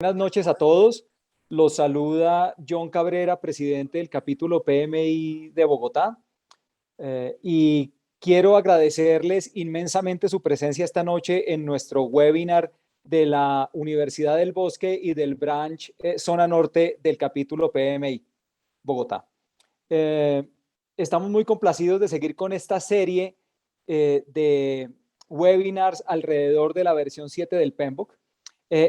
Buenas noches a todos. Los saluda John Cabrera, presidente del capítulo PMI de Bogotá. Y quiero agradecerles inmensamente su presencia esta noche en nuestro webinar de la Universidad del Bosque y del branch Zona Norte del capítulo PMI Bogotá. Estamos muy complacidos de seguir con esta serie de webinars alrededor de la versión 7 del PMBOK.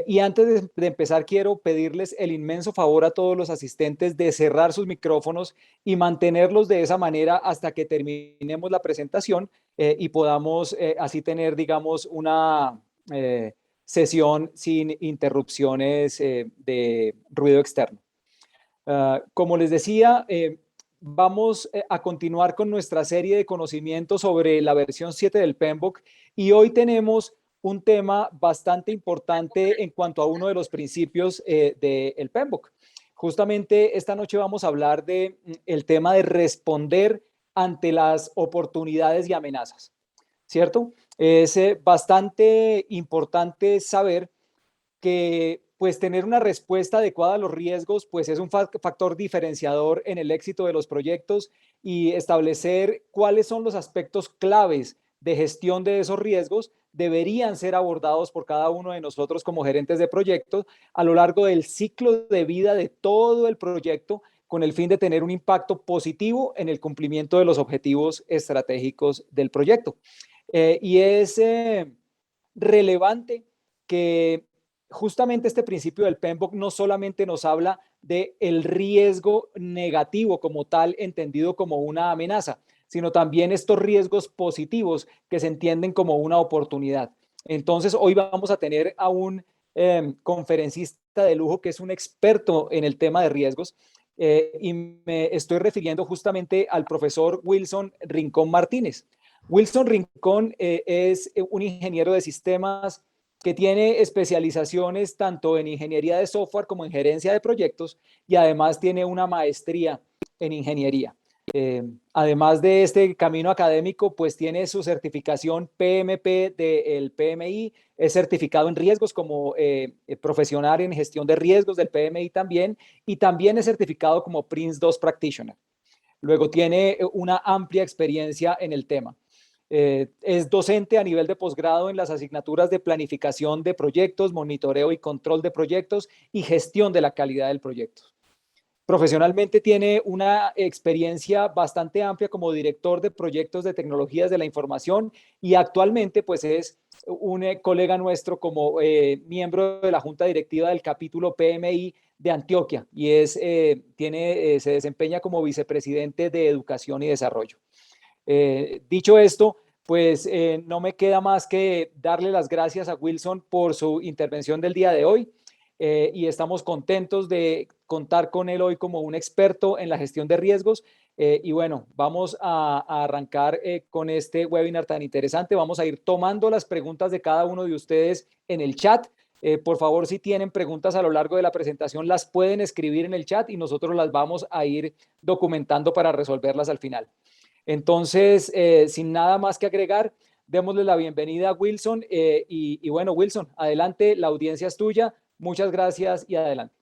Y antes de empezar, quiero pedirles el inmenso favor a todos los asistentes de cerrar sus micrófonos y mantenerlos de esa manera hasta que terminemos la presentación y podamos así tener, digamos, una sesión sin interrupciones de ruido externo. Como les decía, vamos a continuar con nuestra serie de conocimientos sobre la versión 7 del PMBOK y hoy tenemos un tema bastante importante en cuanto a uno de los principios del PMBOK. Justamente esta noche vamos a hablar de el tema de responder ante las oportunidades y amenazas, ¿cierto? Es bastante importante saber que pues tener una respuesta adecuada a los riesgos pues es un factor diferenciador en el éxito de los proyectos y establecer cuáles son los aspectos claves de gestión de esos riesgos deberían ser abordados por cada uno de nosotros como gerentes de proyectos a lo largo del ciclo de vida de todo el proyecto con el fin de tener un impacto positivo en el cumplimiento de los objetivos estratégicos del proyecto. Y es relevante que justamente este principio del PMBOK no solamente nos habla de el riesgo negativo como tal, entendido como una amenaza, sino también estos riesgos positivos que se entienden como una oportunidad. Entonces, hoy vamos a tener a un conferencista de lujo que es un experto en el tema de riesgos y me estoy refiriendo justamente al profesor Wilson Rincón Martínez. Wilson Rincón es un ingeniero de sistemas que tiene especializaciones tanto en ingeniería de software como en gerencia de proyectos y además tiene una maestría en ingeniería. Además de este camino académico, pues tiene su certificación PMP del PMI, es certificado en riesgos como profesional en gestión de riesgos del PMI también, y también es certificado como Prince2 Practitioner. Luego tiene una amplia experiencia en el tema. Es docente a nivel de posgrado en las asignaturas de planificación de proyectos, monitoreo y control de proyectos y gestión de la calidad del proyecto. Profesionalmente tiene una experiencia bastante amplia como director de proyectos de tecnologías de la información y actualmente pues es un colega nuestro como miembro de la junta directiva del capítulo PMI de Antioquia y se desempeña como vicepresidente de Educación y Desarrollo. Dicho esto, pues no me queda más que darle las gracias a Wilson por su intervención del día de hoy y estamos contentos de contar con él hoy como un experto en la gestión de riesgos. Y bueno, vamos a arrancar con este webinar tan interesante. Vamos a ir tomando las preguntas de cada uno de ustedes en el chat. Por favor, si tienen preguntas a lo largo de la presentación, las pueden escribir en el chat y nosotros las vamos a ir documentando para resolverlas al final. Entonces, sin nada más que agregar, démosle la bienvenida a Wilson y bueno, Wilson, adelante, la audiencia es tuya. Muchas gracias y adelante.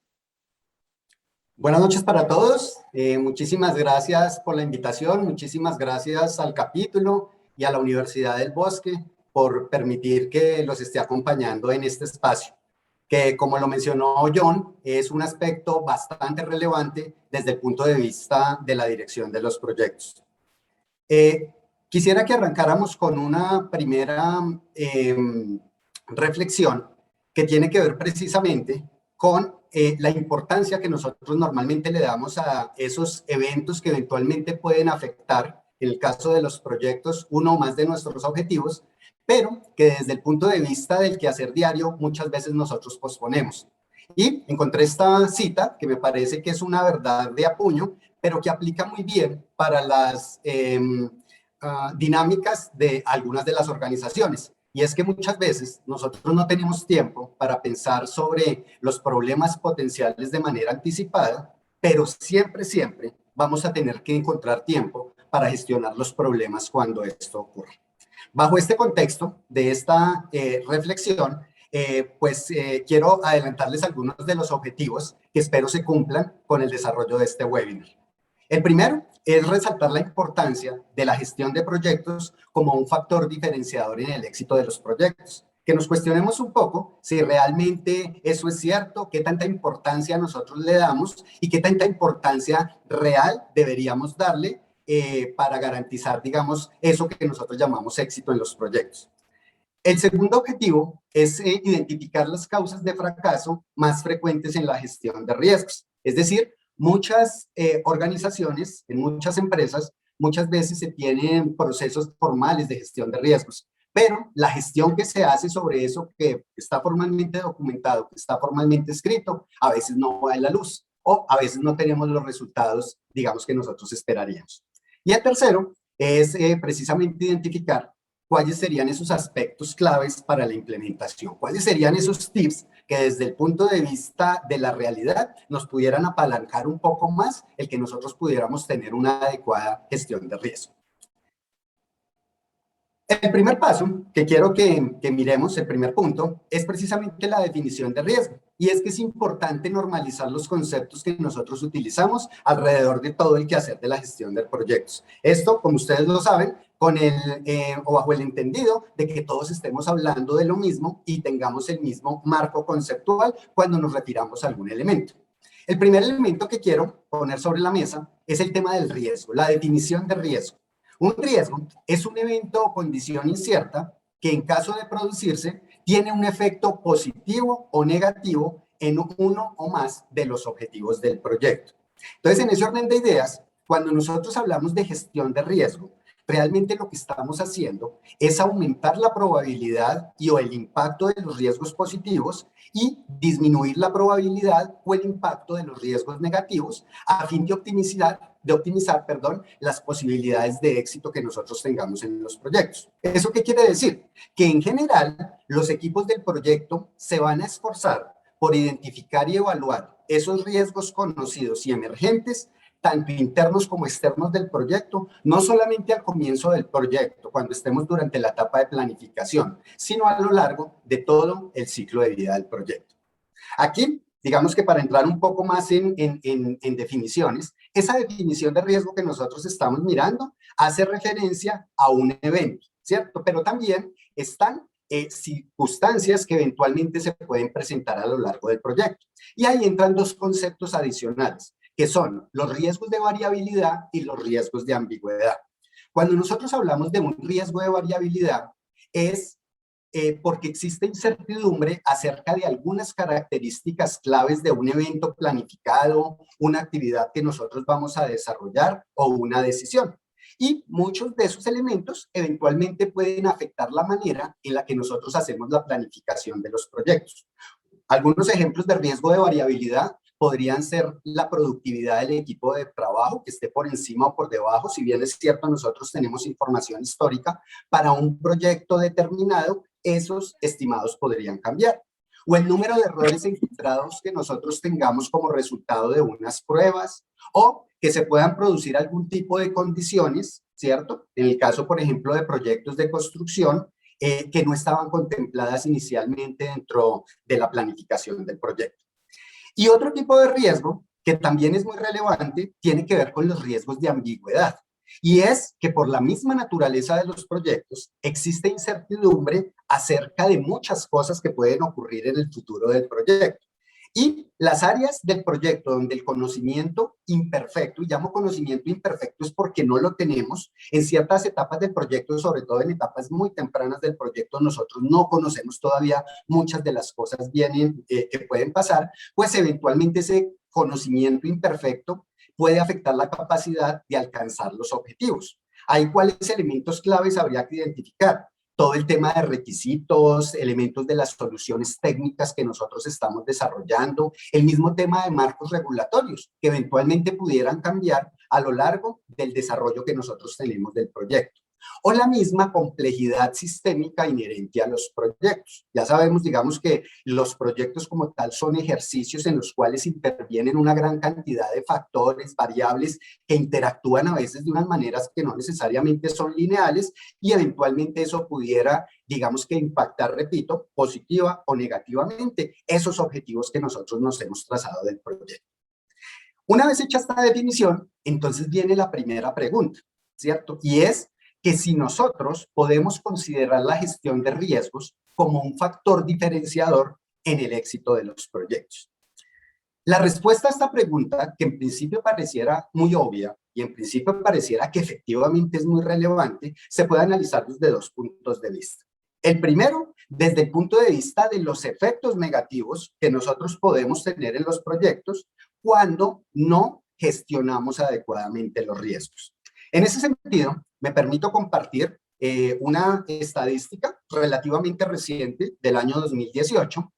Buenas noches para todos. Muchísimas gracias por la invitación. Muchísimas gracias al capítulo y a la Universidad del Bosque por permitir que los esté acompañando en este espacio, que como lo mencionó John, es un aspecto bastante relevante desde el punto de vista de la dirección de los proyectos. Quisiera que arrancáramos con una primera reflexión que tiene que ver precisamente con la importancia que nosotros normalmente le damos a esos eventos que eventualmente pueden afectar, en el caso de los proyectos, uno o más de nuestros objetivos, pero que desde el punto de vista del quehacer diario muchas veces nosotros posponemos. Y encontré esta cita que me parece que es una verdad de apuño, pero que aplica muy bien para las dinámicas de algunas de las organizaciones. Y es que muchas veces nosotros no tenemos tiempo para pensar sobre los problemas potenciales de manera anticipada, pero siempre vamos a tener que encontrar tiempo para gestionar los problemas cuando esto ocurre. Bajo este contexto de esta reflexión, quiero adelantarles algunos de los objetivos que espero se cumplan con el desarrollo de este webinar. El primero es resaltar la importancia de la gestión de proyectos como un factor diferenciador en el éxito de los proyectos. Que nos cuestionemos un poco si realmente eso es cierto, qué tanta importancia nosotros le damos y qué tanta importancia real deberíamos darle para garantizar, digamos, eso que nosotros llamamos éxito en los proyectos. El segundo objetivo es identificar las causas de fracaso más frecuentes en la gestión de riesgos. Es decir, muchas organizaciones, en muchas empresas, muchas veces se tienen procesos formales de gestión de riesgos, pero la gestión que se hace sobre eso que está formalmente documentado, que está formalmente escrito, a veces no va a la luz o a veces no tenemos los resultados, digamos, que nosotros esperaríamos. Y el tercero es precisamente identificar cuáles serían esos aspectos claves para la implementación, cuáles serían esos tips que desde el punto de vista de la realidad nos pudieran apalancar un poco más el que nosotros pudiéramos tener una adecuada gestión de riesgo. El primer paso que quiero que miremos, el primer punto, es precisamente la definición de riesgo. Y es que es importante normalizar los conceptos que nosotros utilizamos alrededor de todo el quehacer de la gestión de proyectos. Esto, como ustedes lo saben, con o bajo el entendido de que todos estemos hablando de lo mismo y tengamos el mismo marco conceptual cuando nos refiramos a algún elemento. El primer elemento que quiero poner sobre la mesa es el tema del riesgo, la definición de riesgo. Un riesgo es un evento o condición incierta que en caso de producirse tiene un efecto positivo o negativo en uno o más de los objetivos del proyecto. Entonces, en ese orden de ideas, cuando nosotros hablamos de gestión de riesgo, realmente lo que estamos haciendo es aumentar la probabilidad y o el impacto de los riesgos positivos y disminuir la probabilidad o el impacto de los riesgos negativos a fin de optimizar, las posibilidades de éxito que nosotros tengamos en los proyectos. ¿Eso qué quiere decir? Que en general los equipos del proyecto se van a esforzar por identificar y evaluar esos riesgos conocidos y emergentes tanto internos como externos del proyecto, no solamente al comienzo del proyecto, cuando estemos durante la etapa de planificación, sino a lo largo de todo el ciclo de vida del proyecto. Aquí, digamos que para entrar un poco más en definiciones, esa definición de riesgo que nosotros estamos mirando hace referencia a un evento, ¿cierto? Pero también están circunstancias que eventualmente se pueden presentar a lo largo del proyecto. Y ahí entran dos conceptos adicionales, que son los riesgos de variabilidad y los riesgos de ambigüedad. Cuando nosotros hablamos de un riesgo de variabilidad, es porque existe incertidumbre acerca de algunas características claves de un evento planificado, una actividad que nosotros vamos a desarrollar o una decisión. Y muchos de esos elementos eventualmente pueden afectar la manera en la que nosotros hacemos la planificación de los proyectos. Algunos ejemplos de riesgo de variabilidad podrían ser la productividad del equipo de trabajo, que esté por encima o por debajo. Si bien es cierto, nosotros tenemos información histórica para un proyecto determinado, esos estimados podrían cambiar. O el número de errores encontrados que nosotros tengamos como resultado de unas pruebas, o que se puedan producir algún tipo de condiciones, ¿cierto? En el caso, por ejemplo, de proyectos de construcción, que no estaban contempladas inicialmente dentro de la planificación del proyecto. Y otro tipo de riesgo, que también es muy relevante, tiene que ver con los riesgos de ambigüedad. Y es que por la misma naturaleza de los proyectos existe incertidumbre acerca de muchas cosas que pueden ocurrir en el futuro del proyecto. Y las áreas del proyecto donde el conocimiento imperfecto, y llamo conocimiento imperfecto es porque no lo tenemos, en ciertas etapas del proyecto, sobre todo en etapas muy tempranas del proyecto, nosotros no conocemos todavía muchas de las cosas bien que pueden pasar, pues eventualmente ese conocimiento imperfecto puede afectar la capacidad de alcanzar los objetivos. ¿Hay cuáles elementos claves habría que identificar? Todo el tema de requisitos, elementos de las soluciones técnicas que nosotros estamos desarrollando, el mismo tema de marcos regulatorios que eventualmente pudieran cambiar a lo largo del desarrollo que nosotros tenemos del proyecto. o la misma complejidad sistémica inherente a los proyectos. Ya sabemos, digamos, que los proyectos como tal son ejercicios en los cuales intervienen una gran cantidad de factores, variables, que interactúan a veces de unas maneras que no necesariamente son lineales, y eventualmente eso pudiera, digamos, que impactar, repito, positiva o negativamente esos objetivos que nosotros nos hemos trazado del proyecto. Una vez hecha esta definición, entonces viene la primera pregunta, ¿cierto? Y es que si nosotros podemos considerar la gestión de riesgos como un factor diferenciador en el éxito de los proyectos. La respuesta a esta pregunta, que en principio pareciera muy obvia y en principio pareciera que efectivamente es muy relevante, se puede analizar desde dos puntos de vista. El primero, desde el punto de vista de los efectos negativos que nosotros podemos tener en los proyectos cuando no gestionamos adecuadamente los riesgos. En ese sentido, me permito compartir una estadística relativamente reciente del año 2018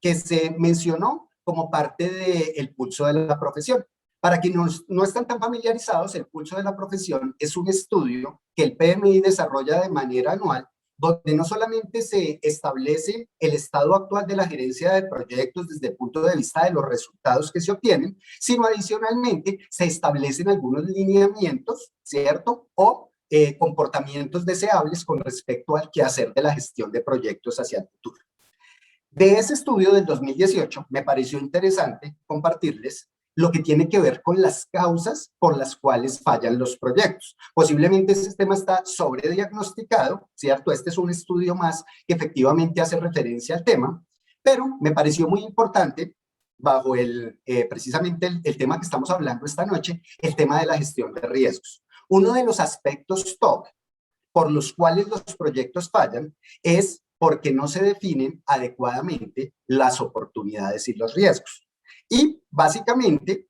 que se mencionó como parte del pulso de la profesión. Para quienes no están tan familiarizados, el pulso de la profesión es un estudio que el PMI desarrolla de manera anual, donde no solamente se establece el estado actual de la gerencia de proyectos desde el punto de vista de los resultados que se obtienen, sino adicionalmente se establecen algunos lineamientos, ¿cierto? O comportamientos deseables con respecto al quehacer de la gestión de proyectos hacia el futuro. De ese estudio del 2018 me pareció interesante compartirles lo que tiene que ver con las causas por las cuales fallan los proyectos. Posiblemente este tema está sobrediagnosticado, ¿cierto? Este es un estudio más que efectivamente hace referencia al tema, pero me pareció muy importante bajo precisamente el tema que estamos hablando esta noche, el tema de la gestión de riesgos. Uno de los aspectos top por los cuales los proyectos fallan es porque no se definen adecuadamente las oportunidades y los riesgos. Y básicamente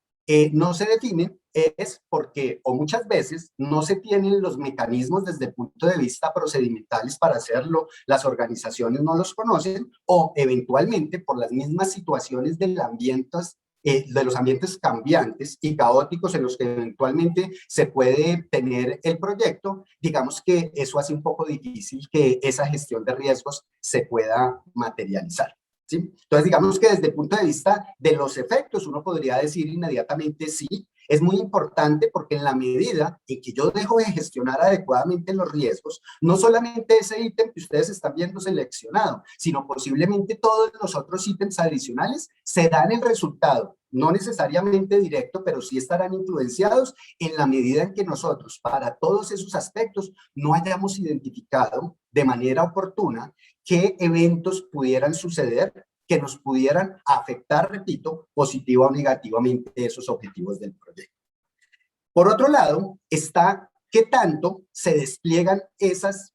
no se definen es porque, o muchas veces, no se tienen los mecanismos desde el punto de vista procedimentales para hacerlo, las organizaciones no los conocen, o eventualmente por las mismas situaciones del ambiente, de los ambientes cambiantes y caóticos en los que eventualmente se puede tener el proyecto, digamos que eso hace un poco difícil que esa gestión de riesgos se pueda materializar, ¿sí? Entonces, digamos que desde el punto de vista de los efectos, uno podría decir inmediatamente sí, es muy importante porque en la medida en que yo dejo de gestionar adecuadamente los riesgos, no solamente ese ítem que ustedes están viendo seleccionado, sino posiblemente todos los otros ítems adicionales serán el resultado, no necesariamente directo, pero sí estarán influenciados en la medida en que nosotros, para todos esos aspectos, no hayamos identificado de manera oportuna qué eventos pudieran suceder que nos pudieran afectar, repito, positiva o negativamente esos objetivos del proyecto. Por otro lado, está qué tanto se despliegan esas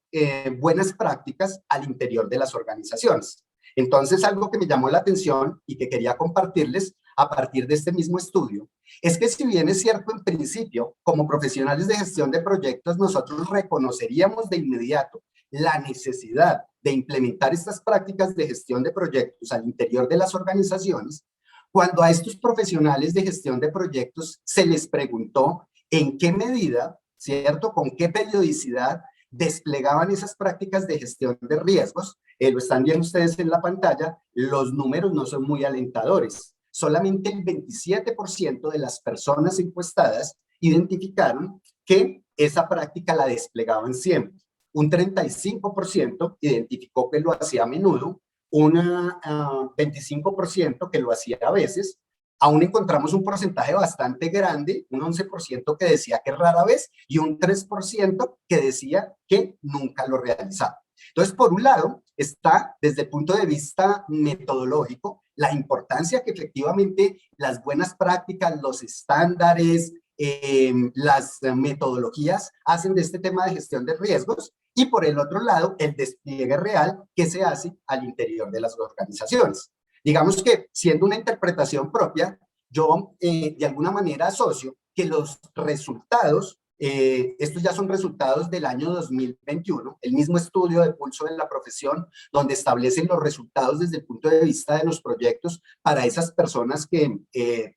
buenas prácticas al interior de las organizaciones. Entonces, algo que me llamó la atención y que quería compartirles a partir de este mismo estudio, es que si bien es cierto en principio, como profesionales de gestión de proyectos, nosotros reconoceríamos de inmediato la necesidad de implementar estas prácticas de gestión de proyectos al interior de las organizaciones, cuando a estos profesionales de gestión de proyectos se les preguntó en qué medida, ¿cierto?, con qué periodicidad desplegaban esas prácticas de gestión de riesgos, lo están viendo ustedes en la pantalla, los números no son muy alentadores. Solamente el 27% de las personas encuestadas identificaron que esa práctica la desplegaban siempre. Un 35% identificó que lo hacía a menudo, un 25% que lo hacía a veces. Aún encontramos un porcentaje bastante grande, un 11% que decía que rara vez y un 3% que decía que nunca lo realizaba. Entonces, por un lado, está desde el punto de vista metodológico la importancia que efectivamente las buenas prácticas, los estándares, las metodologías hacen de este tema de gestión de riesgos, y por el otro lado, el despliegue real que se hace al interior de las organizaciones. Digamos que, siendo una interpretación propia, yo de alguna manera asocio que los resultados Estos ya son resultados del año 2021, el mismo estudio de pulso de la profesión, donde establecen los resultados desde el punto de vista de los proyectos para esas personas que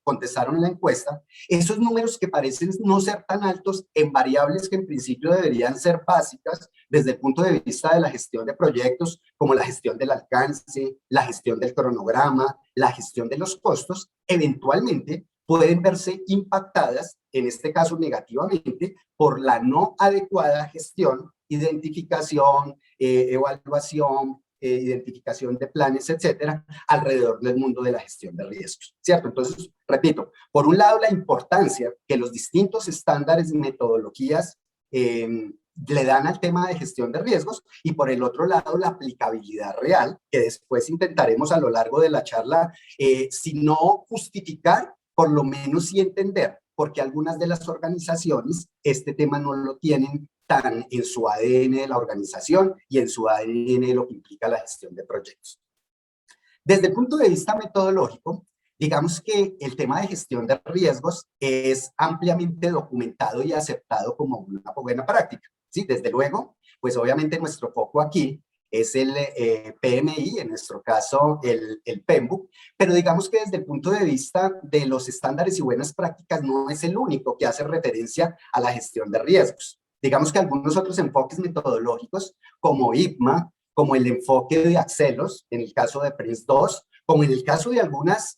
contestaron la encuesta. Esos números que parecen no ser tan altos en variables que en principio deberían ser básicas desde el punto de vista de la gestión de proyectos, como la gestión del alcance, la gestión del cronograma, la gestión de los costos, eventualmente pueden verse impactadas, en este caso negativamente, por la no adecuada gestión, identificación, evaluación, identificación de planes, etcétera, alrededor del mundo de la gestión de riesgos, ¿cierto? Entonces, repito, por un lado, la importancia que los distintos estándares y metodologías le dan al tema de gestión de riesgos, y por el otro lado, la aplicabilidad real, que después intentaremos a lo largo de la charla, si no justificar, por lo menos sí entender, porque algunas de las organizaciones este tema no lo tienen tan en su ADN de la organización y en su ADN de lo que implica la gestión de proyectos. Desde el punto de vista metodológico, digamos que el tema de gestión de riesgos es ampliamente documentado y aceptado como una buena práctica, ¿sí? Desde luego, pues obviamente nuestro foco aquí es el PMI, en nuestro caso el PMBOK, pero digamos que desde el punto de vista de los estándares y buenas prácticas no es el único que hace referencia a la gestión de riesgos. Digamos que algunos otros enfoques metodológicos, como IPMA, como el enfoque de Axelos, en el caso de PRINCE2, como en el caso de algunas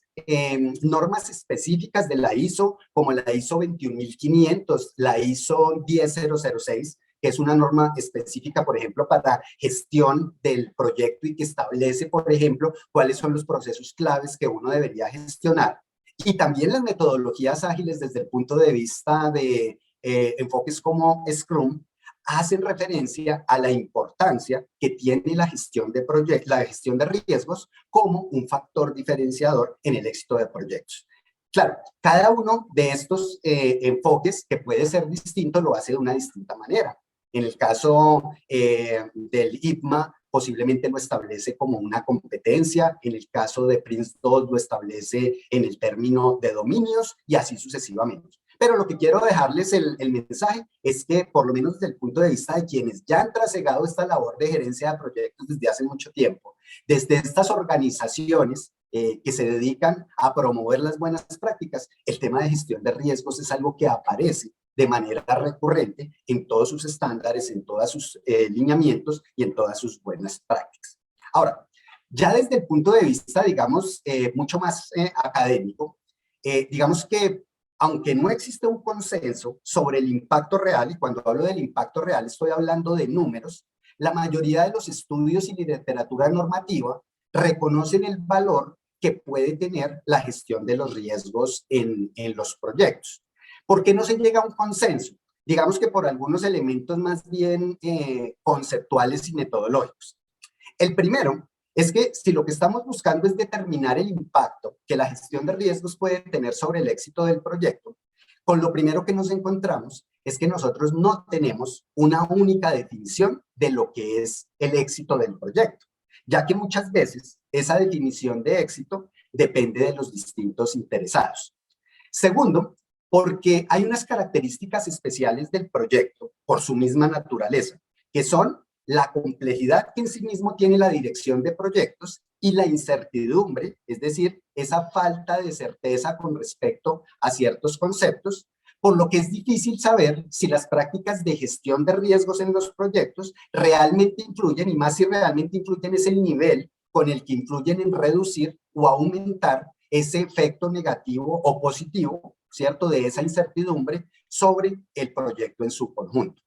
normas específicas de la ISO, como la ISO 21500, la ISO 10006, que es una norma específica, por ejemplo, para gestión del proyecto y que establece, por ejemplo, cuáles son los procesos claves que uno debería gestionar. Y también las metodologías ágiles desde el punto de vista de enfoques como Scrum, hacen referencia a la importancia que tiene la gestión de la gestión de riesgos como un factor diferenciador en el éxito de proyectos. Claro, cada uno de estos enfoques, que puede ser distinto, lo hace de una distinta manera. En el caso del IPMA, posiblemente lo establece como una competencia. En el caso de PRINCE2 lo establece en el término de dominios y así sucesivamente. Pero lo que quiero dejarles el mensaje es que, por lo menos desde el punto de vista de quienes ya han trasegado esta labor de gerencia de proyectos desde hace mucho tiempo, desde estas organizaciones que se dedican a promover las buenas prácticas, el tema de gestión de riesgos es algo que aparece de manera recurrente en todos sus estándares, en todos sus lineamientos y en todas sus buenas prácticas. Ahora, ya desde el punto de vista, digamos, mucho más académico, digamos que aunque no existe un consenso sobre el impacto real, y cuando hablo del impacto real estoy hablando de números, la mayoría de los estudios y literatura normativa reconocen el valor que puede tener la gestión de los riesgos en los proyectos. ¿Por qué no se llega a un consenso? Digamos que por algunos elementos más bien conceptuales y metodológicos. El primero es que si lo que estamos buscando es determinar el impacto que la gestión de riesgos puede tener sobre el éxito del proyecto, con lo primero que nos encontramos es que nosotros no tenemos una única definición de lo que es el éxito del proyecto, ya que muchas veces esa definición de éxito depende de los distintos interesados. Segundo, porque hay unas características especiales del proyecto por su misma naturaleza, que son la complejidad que en sí mismo tiene la dirección de proyectos y la incertidumbre, es decir, esa falta de certeza con respecto a ciertos conceptos, por lo que es difícil saber si las prácticas de gestión de riesgos en los proyectos realmente influyen, y más si realmente influyen es el nivel con el que influyen en reducir o aumentar ese efecto negativo o positivo, ¿cierto?, de esa incertidumbre sobre el proyecto en su conjunto.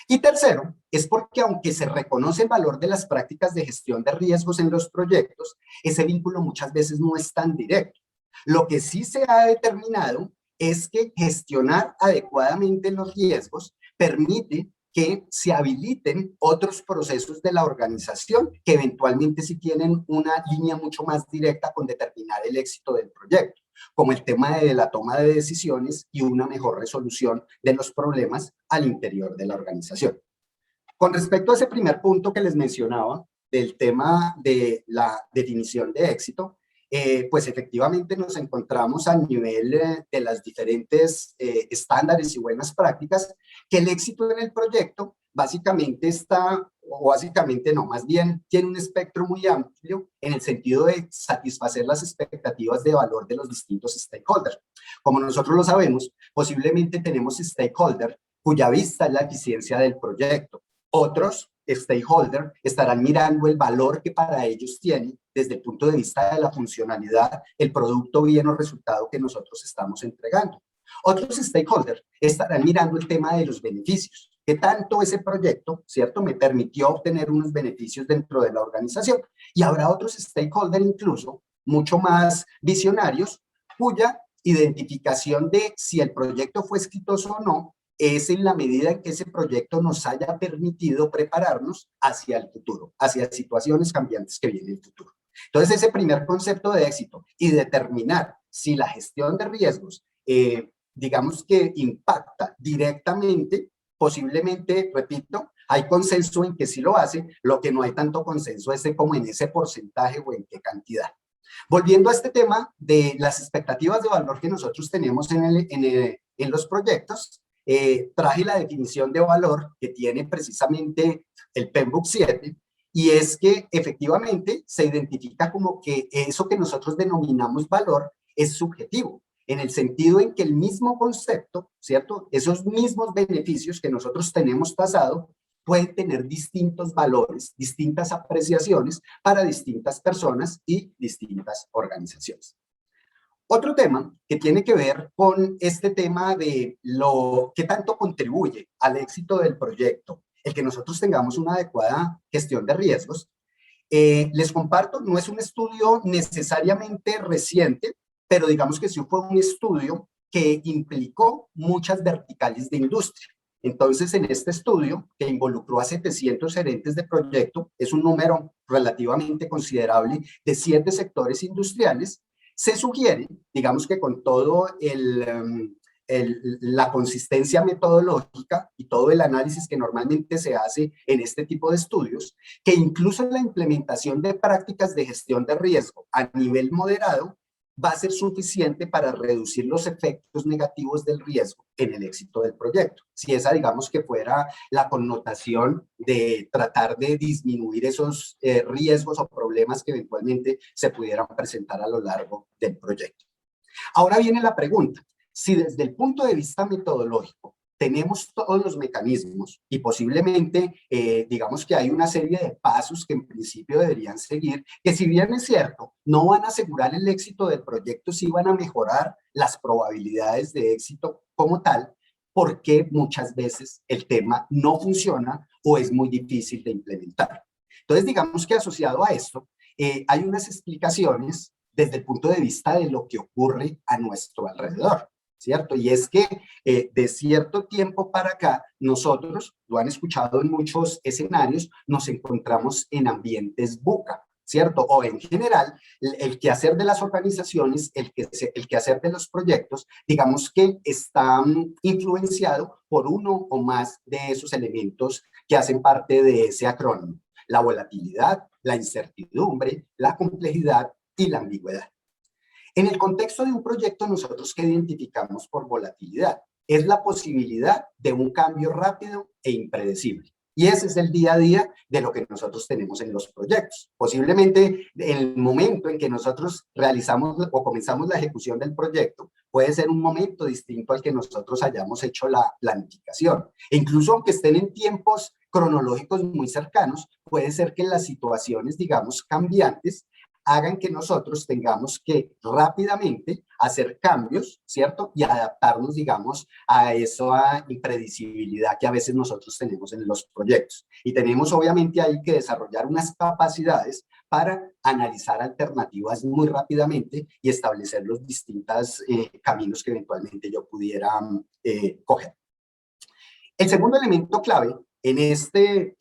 Y tercero, es porque aunque se reconoce el valor de las prácticas de gestión de riesgos en los proyectos, ese vínculo muchas veces no es tan directo. Lo que sí se ha determinado es que gestionar adecuadamente los riesgos permite que se habiliten otros procesos de la organización que eventualmente sí tienen una línea mucho más directa con determinar el éxito del proyecto, como el tema de la toma de decisiones y una mejor resolución de los problemas al interior de la organización. Con respecto a ese primer punto que les mencionaba, del tema de la definición de éxito, pues efectivamente nos encontramos a nivel de las diferentes estándares y buenas prácticas, que el éxito en el proyecto básicamente está, o básicamente no, más bien tiene un espectro muy amplio en el sentido de satisfacer las expectativas de valor de los distintos stakeholders. Como nosotros lo sabemos, posiblemente tenemos stakeholders cuya vista es la eficiencia del proyecto. Otros stakeholders estarán mirando el valor que para ellos tiene desde el punto de vista de la funcionalidad, el producto, bien o resultado que nosotros estamos entregando. Otros stakeholders estarán mirando el tema de los beneficios. ¿Qué tanto ese proyecto, cierto, me permitió obtener unos beneficios dentro de la organización? Y habrá otros stakeholders incluso mucho más visionarios cuya identificación de si el proyecto fue exitoso o no es en la medida en que ese proyecto nos haya permitido prepararnos hacia el futuro, hacia situaciones cambiantes que vienen en el futuro. Entonces, ese primer concepto de éxito y determinar si la gestión de riesgos, digamos que impacta directamente, posiblemente, repito, hay consenso en que sí lo hace, lo que no hay tanto consenso es como en ese porcentaje o en qué cantidad. Volviendo a este tema de las expectativas de valor que nosotros tenemos en los proyectos, traje la definición de valor que tiene precisamente el PMBOK 7, y es que efectivamente se identifica como que eso que nosotros denominamos valor es subjetivo, en el sentido en que el mismo concepto, ¿cierto? Esos mismos beneficios que nosotros tenemos tasado pueden tener distintos valores, distintas apreciaciones para distintas personas y distintas organizaciones. Otro tema que tiene que ver con este tema de lo que tanto contribuye al éxito del proyecto, el que nosotros tengamos una adecuada gestión de riesgos. Les comparto, no es un estudio necesariamente reciente, pero digamos que sí fue un estudio que implicó muchas verticales de industria. Entonces, en este estudio, que involucró a 700 gerentes de proyecto, es un número relativamente considerable de 7 sectores industriales, se sugiere, digamos que con todo la consistencia metodológica y todo el análisis que normalmente se hace en este tipo de estudios, que incluso la implementación de prácticas de gestión de riesgo a nivel moderado va a ser suficiente para reducir los efectos negativos del riesgo en el éxito del proyecto. Si esa, digamos, que fuera la connotación de tratar de disminuir esos riesgos o problemas que eventualmente se pudieran presentar a lo largo del proyecto. Ahora viene la pregunta, si desde el punto de vista metodológico tenemos todos los mecanismos y posiblemente, digamos que hay una serie de pasos que en principio deberían seguir, que si bien es cierto, no van a asegurar el éxito del proyecto, sí van a mejorar las probabilidades de éxito como tal, porque muchas veces el tema no funciona o es muy difícil de implementar. Entonces, digamos que asociado a esto, hay unas explicaciones desde el punto de vista de lo que ocurre a nuestro alrededor, ¿cierto? Y es que de cierto tiempo para acá, nosotros, lo han escuchado en muchos escenarios, nos encontramos en ambientes VUCA, ¿cierto? O en general, el quehacer de las organizaciones, el quehacer de los proyectos, digamos que está influenciado por uno o más de esos elementos que hacen parte de ese acrónimo: la volatilidad, la incertidumbre, la complejidad y la ambigüedad. En el contexto de un proyecto, nosotros ¿qué identificamos por volatilidad? Es la posibilidad de un cambio rápido e impredecible. Y ese es el día a día de lo que nosotros tenemos en los proyectos. Posiblemente el momento en que nosotros realizamos o comenzamos la ejecución del proyecto puede ser un momento distinto al que nosotros hayamos hecho la planificación. E incluso aunque estén en tiempos cronológicos muy cercanos, puede ser que las situaciones, digamos, cambiantes hagan que nosotros tengamos que rápidamente hacer cambios, ¿cierto? Y adaptarnos, digamos, a esa impredecibilidad que a veces nosotros tenemos en los proyectos. Y tenemos obviamente ahí que desarrollar unas capacidades para analizar alternativas muy rápidamente y establecer los distintos caminos que eventualmente yo pudiera coger. El segundo elemento clave en este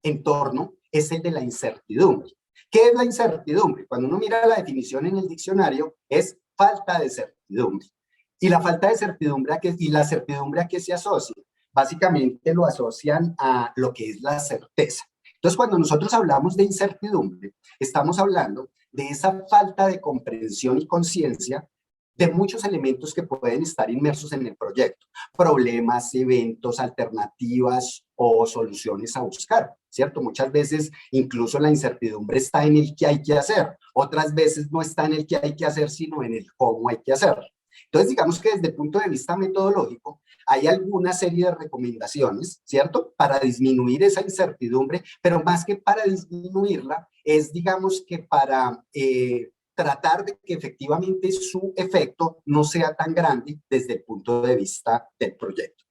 entorno es el de la incertidumbre. ¿Qué es la incertidumbre? Cuando uno mira la definición en el diccionario, es falta de certidumbre. Y la falta de certidumbre y la certidumbre a qué se asocia, básicamente lo asocian a lo que es la certeza. Entonces, cuando nosotros hablamos de incertidumbre, estamos hablando de esa falta de comprensión y conciencia de muchos elementos que pueden estar inmersos en el proyecto, problemas, eventos, alternativas o soluciones a buscar, ¿cierto? Muchas veces incluso la incertidumbre está en el qué hay que hacer, otras veces no está en el qué hay que hacer, sino en el cómo hay que hacerlo. Entonces, digamos que desde el punto de vista metodológico, hay alguna serie de recomendaciones, ¿cierto? Para disminuir esa incertidumbre, pero más que para disminuirla, es, digamos, que para tratar de que efectivamente su efecto no sea tan grande desde el punto de vista del proyecto.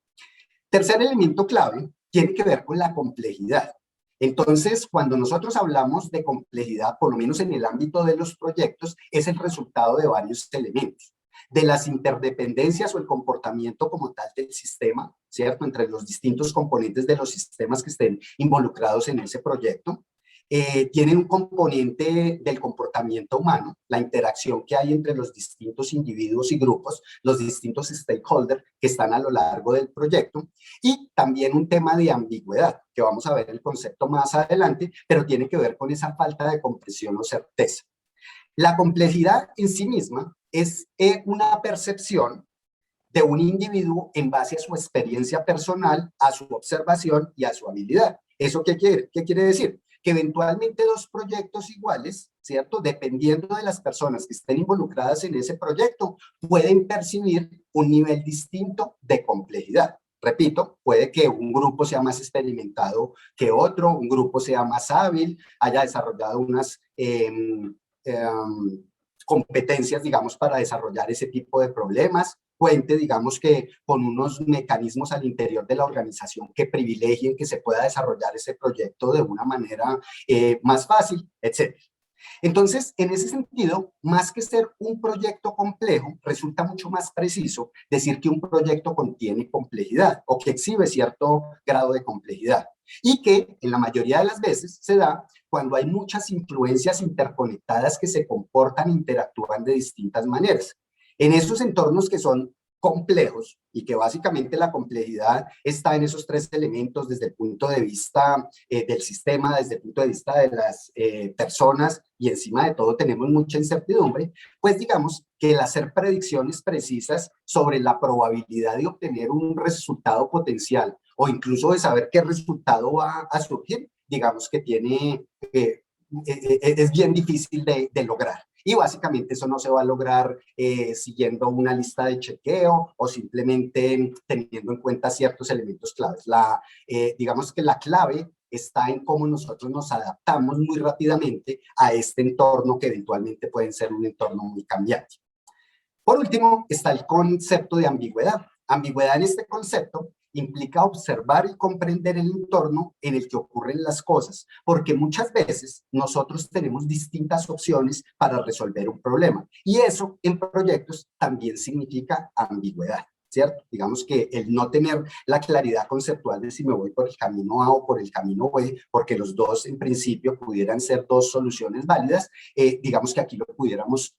Tercer elemento clave tiene que ver con la complejidad. Entonces, cuando nosotros hablamos de complejidad, por lo menos en el ámbito de los proyectos, es el resultado de varios elementos. De las interdependencias o el comportamiento como tal del sistema, ¿cierto? Entre los distintos componentes de los sistemas que estén involucrados en ese proyecto. Tienen un componente del comportamiento humano, la interacción que hay entre los distintos individuos y grupos, los distintos stakeholders que están a lo largo del proyecto, y también un tema de ambigüedad, que vamos a ver el concepto más adelante, pero tiene que ver con esa falta de comprensión o certeza. La complejidad en sí misma es una percepción de un individuo en base a su experiencia personal, a su observación y a su habilidad. ¿Eso qué quiere decir? Que eventualmente dos proyectos iguales, ¿cierto? Dependiendo de las personas que estén involucradas en ese proyecto, pueden percibir un nivel distinto de complejidad. Repito, puede que un grupo sea más experimentado que otro, un grupo sea más hábil, haya desarrollado unas competencias, digamos, para desarrollar ese tipo de problemas, cuente, digamos, que con unos mecanismos al interior de la organización que privilegien que se pueda desarrollar ese proyecto de una manera más fácil, etc. Entonces, en ese sentido, más que ser un proyecto complejo, resulta mucho más preciso decir que un proyecto contiene complejidad o que exhibe cierto grado de complejidad y que en la mayoría de las veces se da cuando hay muchas influencias interconectadas que se comportan e interactúan de distintas maneras. En esos entornos que son complejos y que básicamente la complejidad está en esos tres elementos desde el punto de vista del sistema, desde el punto de vista de las personas y encima de todo tenemos mucha incertidumbre, pues digamos que el hacer predicciones precisas sobre la probabilidad de obtener un resultado potencial o incluso de saber qué resultado va a surgir, digamos que es bien difícil de lograr. Y básicamente eso no se va a lograr siguiendo una lista de chequeo o simplemente teniendo en cuenta ciertos elementos claves. Digamos que la clave está en cómo nosotros nos adaptamos muy rápidamente a este entorno que eventualmente puede ser un entorno muy cambiante. Por último, está el concepto de ambigüedad. Ambigüedad en este concepto implica observar y comprender el entorno en el que ocurren las cosas, porque muchas veces nosotros tenemos distintas opciones para resolver un problema. Y eso en proyectos también significa ambigüedad, ¿cierto? Digamos que el no tener la claridad conceptual de si me voy por el camino A o por el camino B, porque los dos en principio pudieran ser dos soluciones válidas, digamos que aquí lo pudiéramos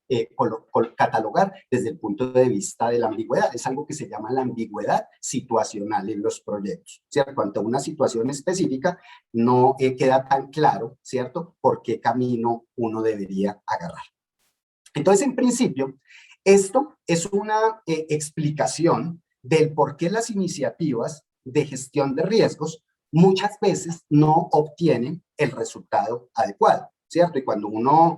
catalogar desde el punto de vista de la ambigüedad. Es algo que se llama la ambigüedad situacional en los proyectos, ¿cierto? Ante una situación específica no queda tan claro, ¿cierto?, por qué camino uno debería agarrar. Entonces, en principio, esto es una explicación del por qué las iniciativas de gestión de riesgos muchas veces no obtienen el resultado adecuado, ¿cierto? Y cuando uno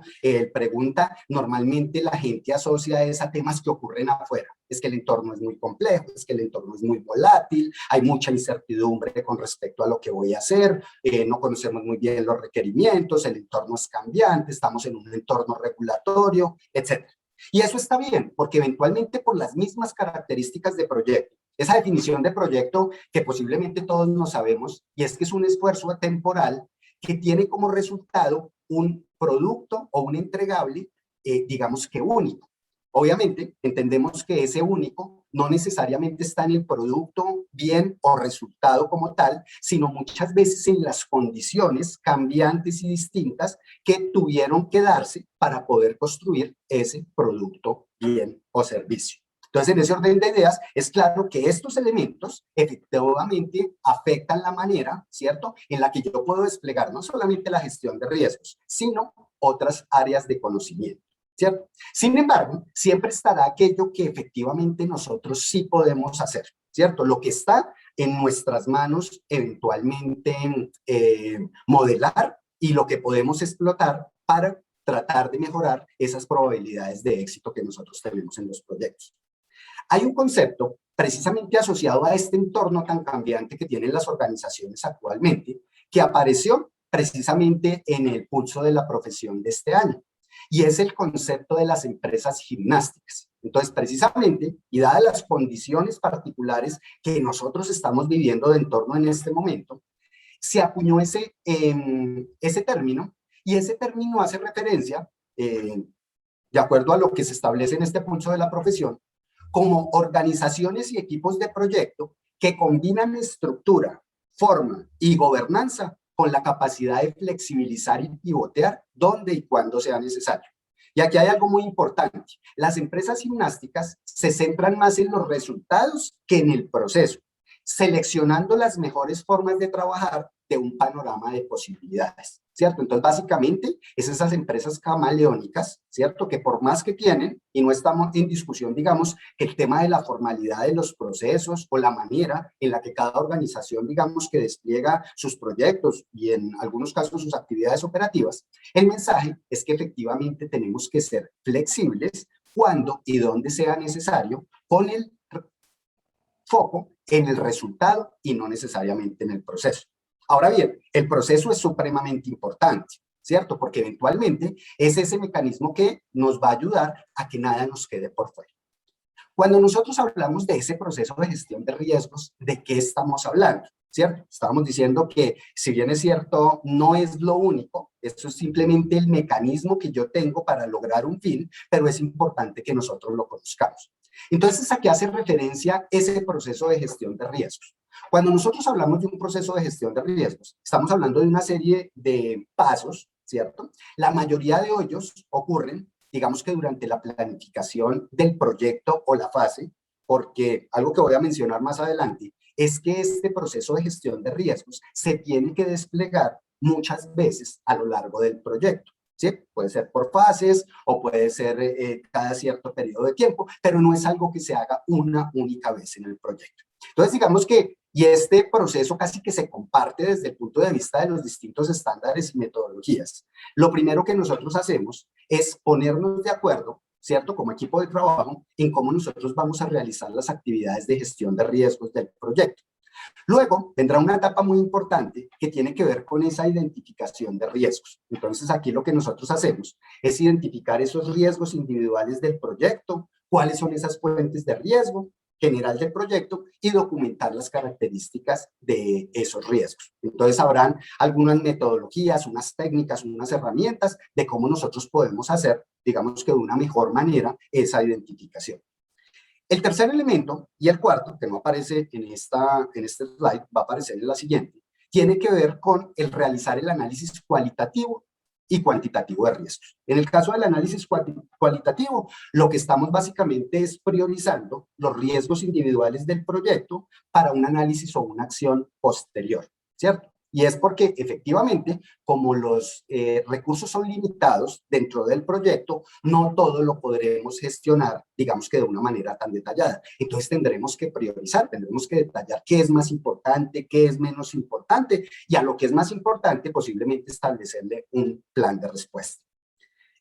pregunta, normalmente la gente asocia a temas que ocurren afuera. Es que el entorno es muy complejo, es que el entorno es muy volátil, hay mucha incertidumbre con respecto a lo que voy a hacer, no conocemos muy bien los requerimientos, el entorno es cambiante, estamos en un entorno regulatorio, etc. Y eso está bien, porque eventualmente por las mismas características de proyecto, esa definición de proyecto que posiblemente todos no sabemos, y es que es un esfuerzo temporal que tiene como resultado un producto o un entregable, digamos que único. Obviamente, entendemos que ese único no necesariamente está en el producto, bien o resultado como tal, sino muchas veces en las condiciones cambiantes y distintas que tuvieron que darse para poder construir ese producto, bien o servicio. Entonces, en ese orden de ideas, es claro que estos elementos efectivamente afectan la manera, ¿cierto?, en la que yo puedo desplegar no solamente la gestión de riesgos, sino otras áreas de conocimiento, ¿cierto? Sin embargo, siempre estará aquello que efectivamente nosotros sí podemos hacer, ¿cierto? Lo que está en nuestras manos eventualmente modelar y lo que podemos explotar para tratar de mejorar esas probabilidades de éxito que nosotros tenemos en los proyectos. Hay un concepto precisamente asociado a este entorno tan cambiante que tienen las organizaciones actualmente, que apareció precisamente en el pulso de la profesión de este año, y es el concepto de las empresas gimnásticas. Entonces, precisamente, y dadas las condiciones particulares que nosotros estamos viviendo de entorno en este momento, se acuñó ese término, y ese término hace referencia, de acuerdo a lo que se establece en este pulso de la profesión, como organizaciones y equipos de proyecto que combinan estructura, forma y gobernanza con la capacidad de flexibilizar y pivotear donde y cuando sea necesario. Y aquí hay algo muy importante. Las empresas gimnásticas se centran más en los resultados que en el proceso, seleccionando las mejores formas de trabajar de un panorama de posibilidades, ¿cierto? Entonces, básicamente, es esas empresas camaleónicas, ¿cierto? Que por más que tienen, y no estamos en discusión, digamos, que el tema de la formalidad de los procesos o la manera en la que cada organización, digamos, que despliega sus proyectos y en algunos casos sus actividades operativas, el mensaje es que efectivamente tenemos que ser flexibles cuando y donde sea necesario, con el foco en el resultado y no necesariamente en el proceso. Ahora bien, el proceso es supremamente importante, ¿cierto? Porque eventualmente es ese mecanismo que nos va a ayudar a que nada nos quede por fuera. Cuando nosotros hablamos de ese proceso de gestión de riesgos, ¿de qué estamos hablando? ¿Cierto? Estábamos diciendo que, si bien es cierto, no es lo único, esto es simplemente el mecanismo que yo tengo para lograr un fin, pero es importante que nosotros lo conozcamos. Entonces, ¿a qué hace referencia ese proceso de gestión de riesgos? Cuando nosotros hablamos de un proceso de gestión de riesgos, estamos hablando de una serie de pasos, ¿cierto? La mayoría de ellos ocurren, digamos que durante la planificación del proyecto o la fase, porque algo que voy a mencionar más adelante es que este proceso de gestión de riesgos se tiene que desplegar muchas veces a lo largo del proyecto. ¿Sí? Puede ser por fases o puede ser cada cierto periodo de tiempo, pero no es algo que se haga una única vez en el proyecto. Entonces, digamos que, y este proceso casi que se comparte desde el punto de vista de los distintos estándares y metodologías. Lo primero que nosotros hacemos es ponernos de acuerdo, ¿cierto?, como equipo de trabajo, en cómo nosotros vamos a realizar las actividades de gestión de riesgos del proyecto. Luego vendrá una etapa muy importante que tiene que ver con esa identificación de riesgos. Entonces, aquí lo que nosotros hacemos es identificar esos riesgos individuales del proyecto, cuáles son esas fuentes de riesgo general del proyecto y documentar las características de esos riesgos. Entonces, habrán algunas metodologías, unas técnicas, unas herramientas de cómo nosotros podemos hacer, digamos que de una mejor manera, esa identificación. El tercer elemento y el cuarto, que no aparece en este slide, va a aparecer en la siguiente, tiene que ver con el realizar el análisis cualitativo y cuantitativo de riesgos. En el caso del análisis cualitativo, lo que estamos básicamente es priorizando los riesgos individuales del proyecto para un análisis o una acción posterior, ¿cierto? Y es porque efectivamente, como los recursos son limitados dentro del proyecto, no todo lo podremos gestionar, digamos que de una manera tan detallada. Entonces tendremos que priorizar, tendremos que detallar qué es más importante, qué es menos importante, y a lo que es más importante posiblemente establecerle un plan de respuesta.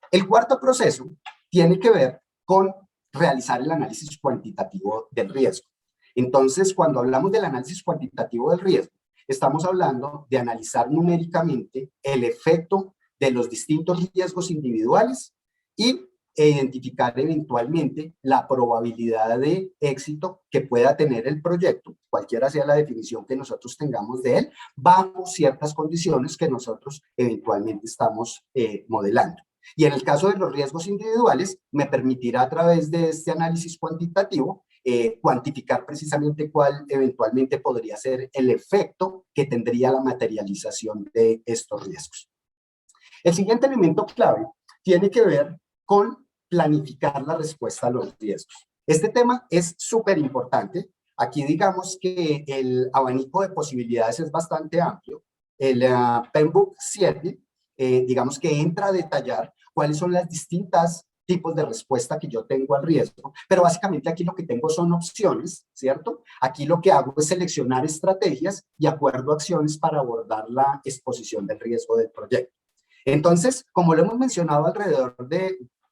El cuarto proceso tiene que ver con realizar el análisis cuantitativo del riesgo. Entonces, cuando hablamos del análisis cuantitativo del riesgo, estamos hablando de analizar numéricamente el efecto de los distintos riesgos individuales y identificar eventualmente la probabilidad de éxito que pueda tener el proyecto, cualquiera sea la definición que nosotros tengamos de él, bajo ciertas condiciones que nosotros eventualmente estamos modelando. Y en el caso de los riesgos individuales, me permitirá a través de este análisis cuantitativo cuantificar precisamente cuál eventualmente podría ser el efecto que tendría la materialización de estos riesgos. El siguiente elemento clave tiene que ver con planificar la respuesta a los riesgos. Este tema es súper importante. Aquí digamos que el abanico de posibilidades es bastante amplio. El PMBOK 7, digamos que entra a detallar cuáles son las distintas tipos de respuesta que yo tengo al riesgo, pero básicamente aquí lo que tengo son opciones, ¿cierto? Aquí lo que hago es seleccionar estrategias y acuerdo acciones para abordar la exposición del riesgo del proyecto. Entonces, como lo hemos mencionado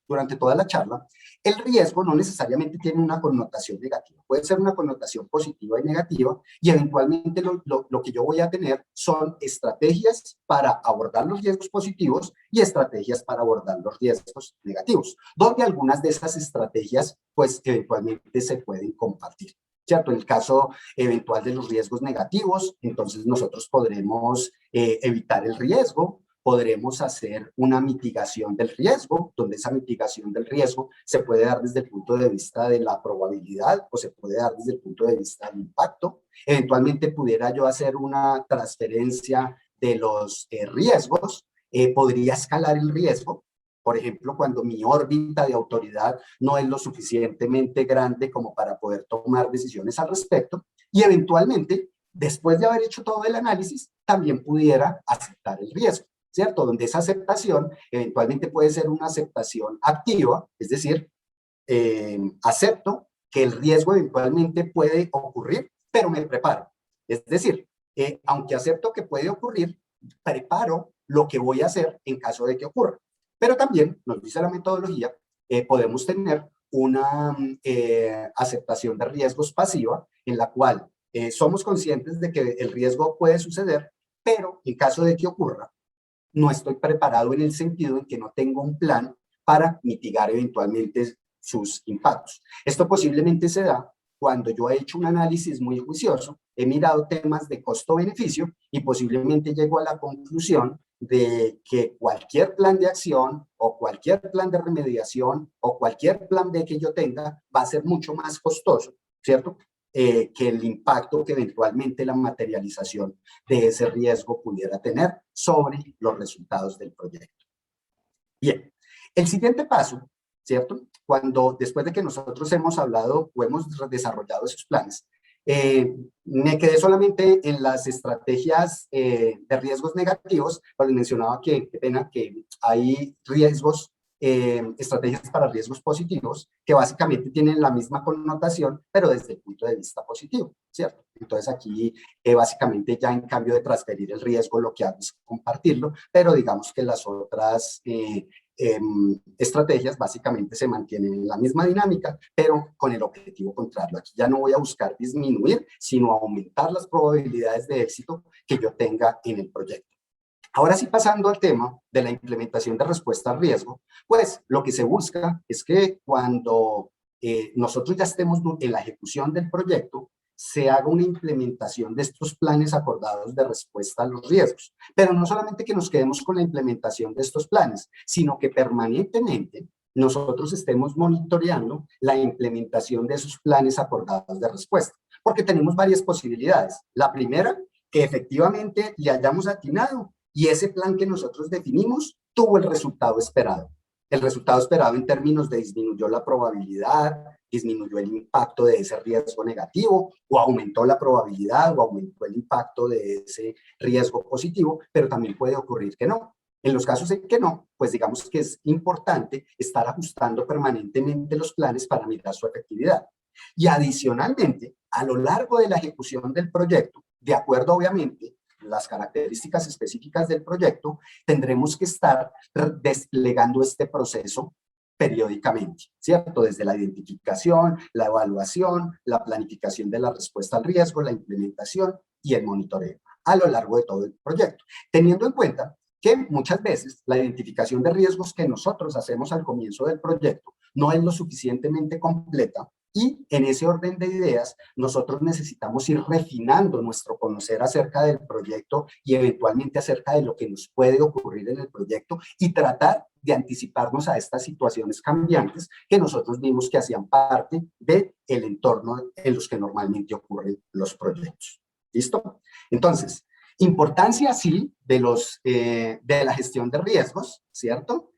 durante toda la charla, el riesgo no necesariamente tiene una connotación negativa, puede ser una connotación positiva y negativa, y eventualmente lo que yo voy a tener son estrategias para abordar los riesgos positivos y estrategias para abordar los riesgos negativos, donde algunas de esas estrategias, pues eventualmente se pueden compartir. ¿Cierto? En el caso eventual de los riesgos negativos, entonces nosotros podremos evitar el riesgo, podremos hacer una mitigación del riesgo, donde esa mitigación del riesgo se puede dar desde el punto de vista de la probabilidad o se puede dar desde el punto de vista del impacto. Eventualmente pudiera yo hacer una transferencia de los riesgos, podría escalar el riesgo. Por ejemplo, cuando mi órbita de autoridad no es lo suficientemente grande como para poder tomar decisiones al respecto, y eventualmente, después de haber hecho todo el análisis, también pudiera aceptar el riesgo. ¿Cierto? Donde esa aceptación eventualmente puede ser una aceptación activa, es decir, acepto que el riesgo eventualmente puede ocurrir, pero me preparo. Es decir, aunque acepto que puede ocurrir, preparo lo que voy a hacer en caso de que ocurra. Pero también, nos dice la metodología, podemos tener una aceptación de riesgos pasiva, en la cual somos conscientes de que el riesgo puede suceder, pero en caso de que ocurra, no estoy preparado en el sentido en que no tengo un plan para mitigar eventualmente sus impactos. Esto posiblemente se da cuando yo he hecho un análisis muy juicioso, he mirado temas de costo-beneficio y posiblemente llego a la conclusión de que cualquier plan de acción o cualquier plan de remediación o cualquier plan B que yo tenga va a ser mucho más costoso, ¿cierto? Que el impacto que eventualmente la materialización de ese riesgo pudiera tener sobre los resultados del proyecto. Bien, el siguiente paso, ¿cierto? Cuando después de que nosotros hemos hablado o hemos desarrollado esos planes, me quedé solamente en las estrategias de riesgos negativos, pero les mencionaba que, qué pena, que hay riesgos, estrategias para riesgos positivos, que básicamente tienen la misma connotación, pero desde el punto de vista positivo, ¿cierto? Entonces aquí básicamente ya en cambio de transferir el riesgo, lo que hago es compartirlo, pero digamos que las otras estrategias básicamente se mantienen en la misma dinámica, pero con el objetivo contrario. Aquí ya no voy a buscar disminuir, sino aumentar las probabilidades de éxito que yo tenga en el proyecto. Ahora sí, pasando al tema de la implementación de respuesta al riesgo, pues lo que se busca es que cuando nosotros ya estemos en la ejecución del proyecto, se haga una implementación de estos planes acordados de respuesta a los riesgos. Pero no solamente que nos quedemos con la implementación de estos planes, sino que permanentemente nosotros estemos monitoreando la implementación de esos planes acordados de respuesta, porque tenemos varias posibilidades. La primera, que efectivamente le hayamos atinado y ese plan que nosotros definimos tuvo el resultado esperado. El resultado esperado en términos de disminuyó la probabilidad, disminuyó el impacto de ese riesgo negativo, o aumentó la probabilidad, o aumentó el impacto de ese riesgo positivo, pero también puede ocurrir que no. En los casos en que no, pues digamos que es importante estar ajustando permanentemente los planes para mirar su efectividad. Y adicionalmente, a lo largo de la ejecución del proyecto, de acuerdo obviamente las características específicas del proyecto, tendremos que estar desplegando este proceso periódicamente, ¿cierto? Desde la identificación, la evaluación, la planificación de la respuesta al riesgo, la implementación y el monitoreo a lo largo de todo el proyecto, teniendo en cuenta que muchas veces la identificación de riesgos que nosotros hacemos al comienzo del proyecto no es lo suficientemente completa y en ese orden de ideas nosotros necesitamos ir refinando nuestro conocer acerca del proyecto y eventualmente acerca de lo que nos puede ocurrir en el proyecto y tratar de anticiparnos a estas situaciones cambiantes que nosotros vimos que hacían parte del entorno en los que normalmente ocurren los proyectos. ¿Listo? Entonces, importancia sí de la gestión de riesgos, ¿cierto?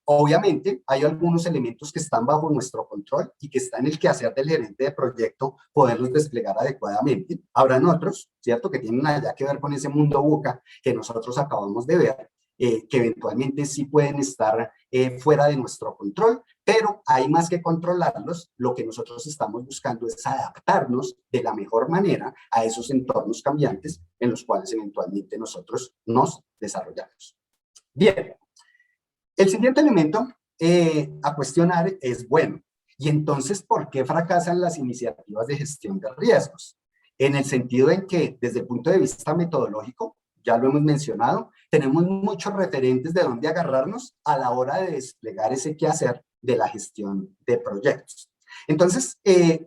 Obviamente, hay algunos elementos que están bajo nuestro control y que está en el quehacer del gerente de proyecto poderlos desplegar adecuadamente. Habrán otros, ¿cierto?, que tienen allá que ver con ese mundo VUCA que nosotros acabamos de ver, que eventualmente sí pueden estar fuera de nuestro control, pero hay más que controlarlos. Lo que nosotros estamos buscando es adaptarnos de la mejor manera a esos entornos cambiantes en los cuales eventualmente nosotros nos desarrollamos. Bien, el siguiente elemento a cuestionar es, bueno, y entonces, ¿por qué fracasan las iniciativas de gestión de riesgos? En el sentido en que, desde el punto de vista metodológico, ya lo hemos mencionado, tenemos muchos referentes de dónde agarrarnos a la hora de desplegar ese quehacer de la gestión de proyectos. Entonces,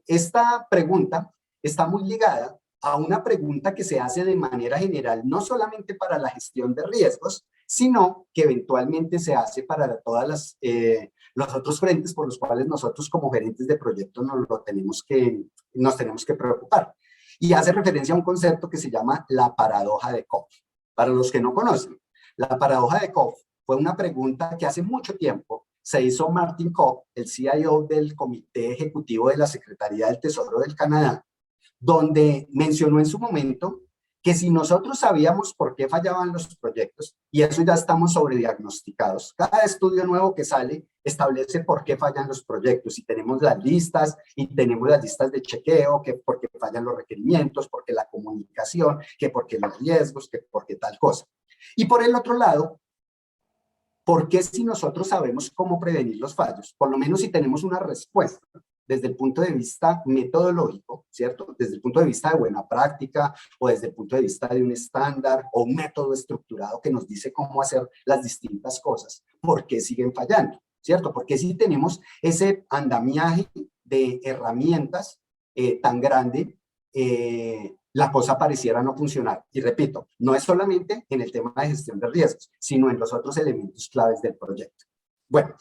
esta pregunta está muy ligada a una pregunta que se hace de manera general, no solamente para la gestión de riesgos, sino que eventualmente se hace para todas los otros frentes por los cuales nosotros como gerentes de proyectos nos tenemos que preocupar. Y hace referencia a un concepto que se llama la paradoja de Koch. Para los que no conocen, la paradoja de Koch fue una pregunta que hace mucho tiempo se hizo Martin Koch, el CIO del Comité Ejecutivo de la Secretaría del Tesoro del Canadá, donde mencionó en su momento que si nosotros sabíamos por qué fallaban los proyectos, y eso ya estamos sobrediagnosticados, cada estudio nuevo que sale establece por qué fallan los proyectos, y tenemos las listas, de chequeo, que porque fallan los requerimientos, porque la comunicación, que porque los riesgos, que porque tal cosa. Y por el otro lado, ¿por qué si nosotros sabemos cómo prevenir los fallos? Por lo menos si tenemos una respuesta desde el punto de vista metodológico, ¿cierto? Desde el punto de vista de buena práctica o desde el punto de vista de un estándar o un método estructurado que nos dice cómo hacer las distintas cosas. ¿Por qué siguen fallando? ¿Cierto? Porque si tenemos ese andamiaje de herramientas tan grande, la cosa pareciera no funcionar. Y repito, no es solamente en el tema de gestión de riesgos, sino en los otros elementos claves del proyecto. Bueno,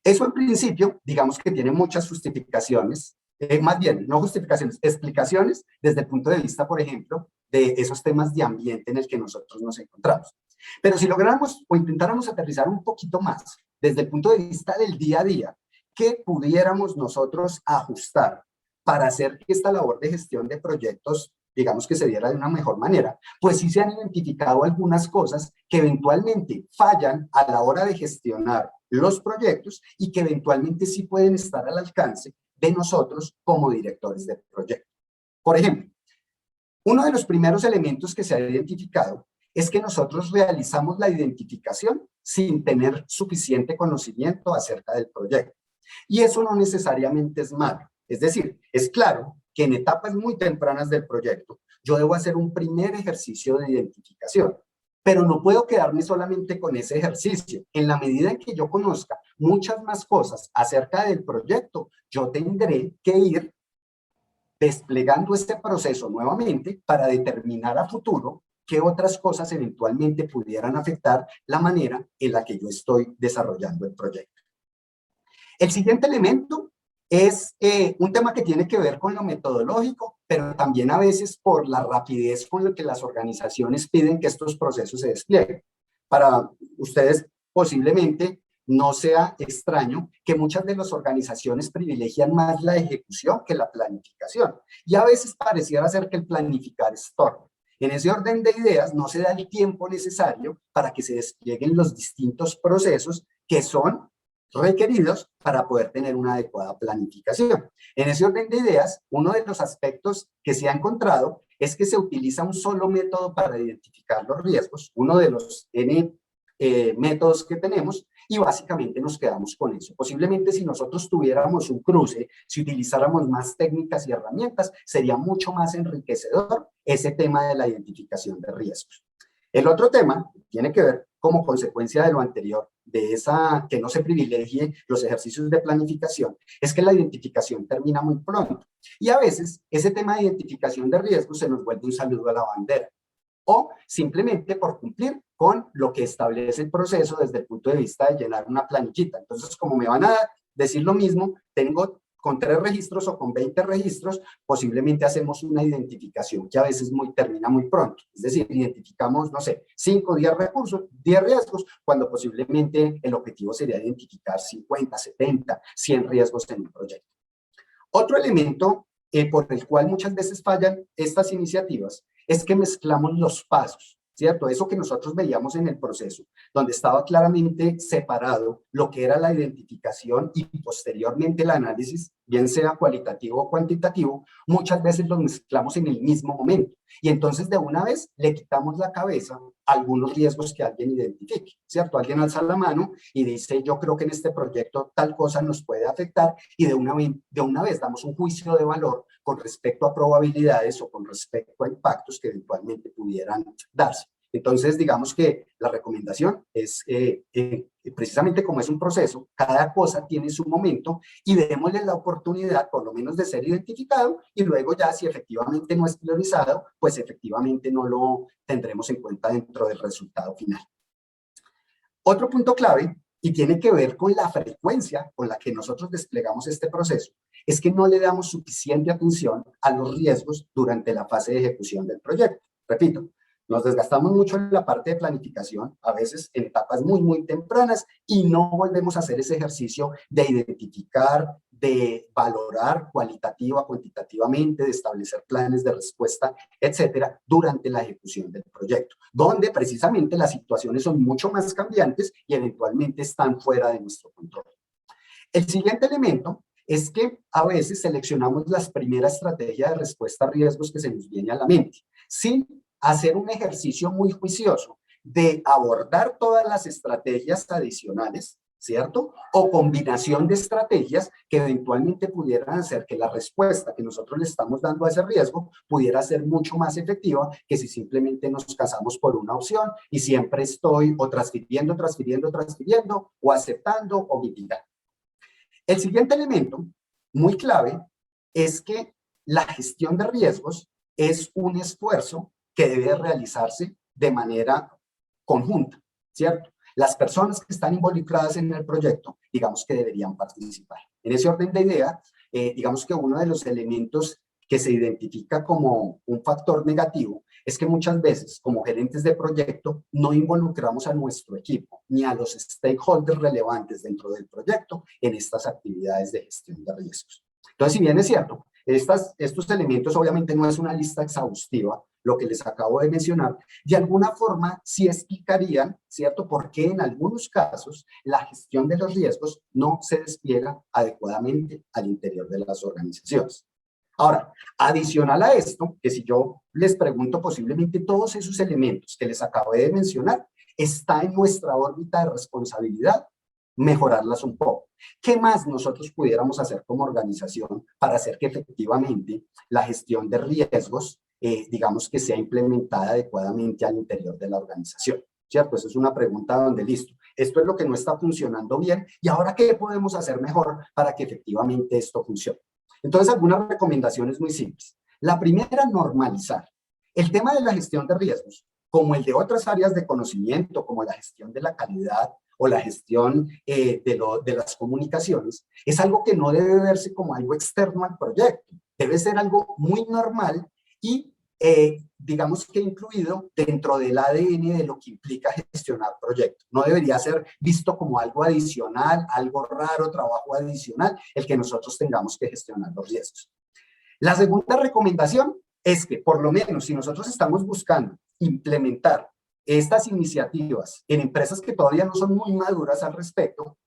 eso en principio, digamos que tiene muchas justificaciones, más bien, no justificaciones, explicaciones desde el punto de vista, por ejemplo, de esos temas de ambiente en el que nosotros nos encontramos. Pero si lográramos o intentáramos aterrizar un poquito más desde el punto de vista del día a día, ¿qué pudiéramos nosotros ajustar para hacer que esta labor de gestión de proyectos, digamos, que se diera de una mejor manera? Pues sí se han identificado algunas cosas que eventualmente fallan a la hora de gestionar los proyectos y que eventualmente sí pueden estar al alcance de nosotros como directores de proyecto. Por ejemplo, uno de los primeros elementos que se ha identificado es que nosotros realizamos la identificación sin tener suficiente conocimiento acerca del proyecto. Y eso no necesariamente es malo. Es decir, es claro que en etapas muy tempranas del proyecto yo debo hacer un primer ejercicio de identificación, pero no puedo quedarme solamente con ese ejercicio. En la medida en que yo conozca muchas más cosas acerca del proyecto, yo tendré que ir desplegando este proceso nuevamente para determinar a futuro qué otras cosas eventualmente pudieran afectar la manera en la que yo estoy desarrollando el proyecto. El siguiente elemento es un tema que tiene que ver con lo metodológico, pero también a veces por la rapidez con la que las organizaciones piden que estos procesos se desplieguen. Para ustedes posiblemente no sea extraño que muchas de las organizaciones privilegian más la ejecución que la planificación. Y a veces pareciera ser que el planificar es torpe. En ese orden de ideas no se da el tiempo necesario para que se desplieguen los distintos procesos que son requeridos para poder tener una adecuada planificación. En ese orden de ideas, uno de los aspectos que se ha encontrado es que se utiliza un solo método para identificar los riesgos, uno de los N métodos que tenemos, y básicamente nos quedamos con eso. Posiblemente si nosotros tuviéramos un cruce, si utilizáramos más técnicas y herramientas, sería mucho más enriquecedor ese tema de la identificación de riesgos. El otro tema tiene que ver como consecuencia de lo anterior, de esa que no se privilegie los ejercicios de planificación, es que la identificación termina muy pronto. Y a veces ese tema de identificación de riesgos se nos vuelve un saludo a la bandera, o simplemente por cumplir con lo que establece el proceso desde el punto de vista de llenar una planillita. Entonces, como me van a decir lo mismo, tengo con 3 registros o con 20 registros, posiblemente hacemos una identificación que a veces termina muy pronto. Es decir, identificamos, no sé, 5 o 10 recursos, 10 riesgos, cuando posiblemente el objetivo sería identificar 50, 70, 100 riesgos en un proyecto. Otro elemento por el cual muchas veces fallan estas iniciativas es que mezclamos los pasos, ¿cierto? Eso que nosotros veíamos en el proceso, donde estaba claramente separado lo que era la identificación y posteriormente el análisis, bien sea cualitativo o cuantitativo, muchas veces los mezclamos en el mismo momento. Y entonces de una vez le quitamos la cabeza a algunos riesgos que alguien identifique, ¿cierto? Alguien alza la mano y dice, yo creo que en este proyecto tal cosa nos puede afectar, y de una vez damos un juicio de valor con respecto a probabilidades o con respecto a impactos que eventualmente pudieran darse. Entonces, digamos que la recomendación es, precisamente como es un proceso, cada cosa tiene su momento y démosle la oportunidad, por lo menos, de ser identificado, y luego ya si efectivamente no es priorizado, pues efectivamente no lo tendremos en cuenta dentro del resultado final. Otro punto clave, y tiene que ver con la frecuencia con la que nosotros desplegamos este proceso, es que no le damos suficiente atención a los riesgos durante la fase de ejecución del proyecto. Repito, nos desgastamos mucho en la parte de planificación, a veces en etapas muy tempranas, y no volvemos a hacer ese ejercicio de identificar, de valorar cualitativa, cuantitativamente, de establecer planes de respuesta, etcétera, durante la ejecución del proyecto, donde precisamente las situaciones son mucho más cambiantes y eventualmente están fuera de nuestro control. El siguiente elemento es que a veces seleccionamos la primera estrategia de respuesta a riesgos que se nos viene a la mente, sin hacer un ejercicio muy juicioso de abordar todas las estrategias adicionales, ¿cierto? O combinación de estrategias que eventualmente pudieran hacer que la respuesta que nosotros le estamos dando a ese riesgo pudiera ser mucho más efectiva que si simplemente nos casamos por una opción y siempre estoy o transfiriendo, o aceptando o mitigando. El siguiente elemento, muy clave, es que la gestión de riesgos es un esfuerzo que debe realizarse de manera conjunta, ¿cierto? Las personas que están involucradas en el proyecto, digamos que deberían participar. En ese orden de idea, digamos que uno de los elementos que se identifica como un factor negativo es que muchas veces, como gerentes de proyecto, no involucramos a nuestro equipo ni a los stakeholders relevantes dentro del proyecto en estas actividades de gestión de riesgos. Entonces, si bien es cierto, estos elementos obviamente no es una lista exhaustiva, lo que les acabo de mencionar, de alguna forma sí explicarían, ¿cierto?, por qué en algunos casos la gestión de los riesgos no se despliega adecuadamente al interior de las organizaciones. Ahora, adicional a esto, que si yo les pregunto, posiblemente todos esos elementos que les acabé de mencionar, está en nuestra órbita de responsabilidad mejorarlas un poco. ¿Qué más nosotros pudiéramos hacer como organización para hacer que efectivamente la gestión de riesgos, digamos, que sea implementada adecuadamente al interior de la organización? ¿Cierto? Esa es una pregunta donde, listo, esto es lo que no está funcionando bien, y ahora, ¿qué podemos hacer mejor para que efectivamente esto funcione? Entonces, algunas recomendaciones muy simples. La primera, normalizar. El tema de la gestión de riesgos, como el de otras áreas de conocimiento, como la gestión de la calidad o la gestión de las comunicaciones, es algo que no debe verse como algo externo al proyecto. Debe ser algo muy normal y, digamos que incluido dentro del ADN de lo que implica gestionar proyectos. No debería ser visto como algo adicional, algo raro, trabajo adicional, el que nosotros tengamos que gestionar los riesgos. La segunda recomendación es que, por lo menos, si nosotros estamos buscando implementar estas iniciativas en empresas que todavía no son muy maduras al respecto,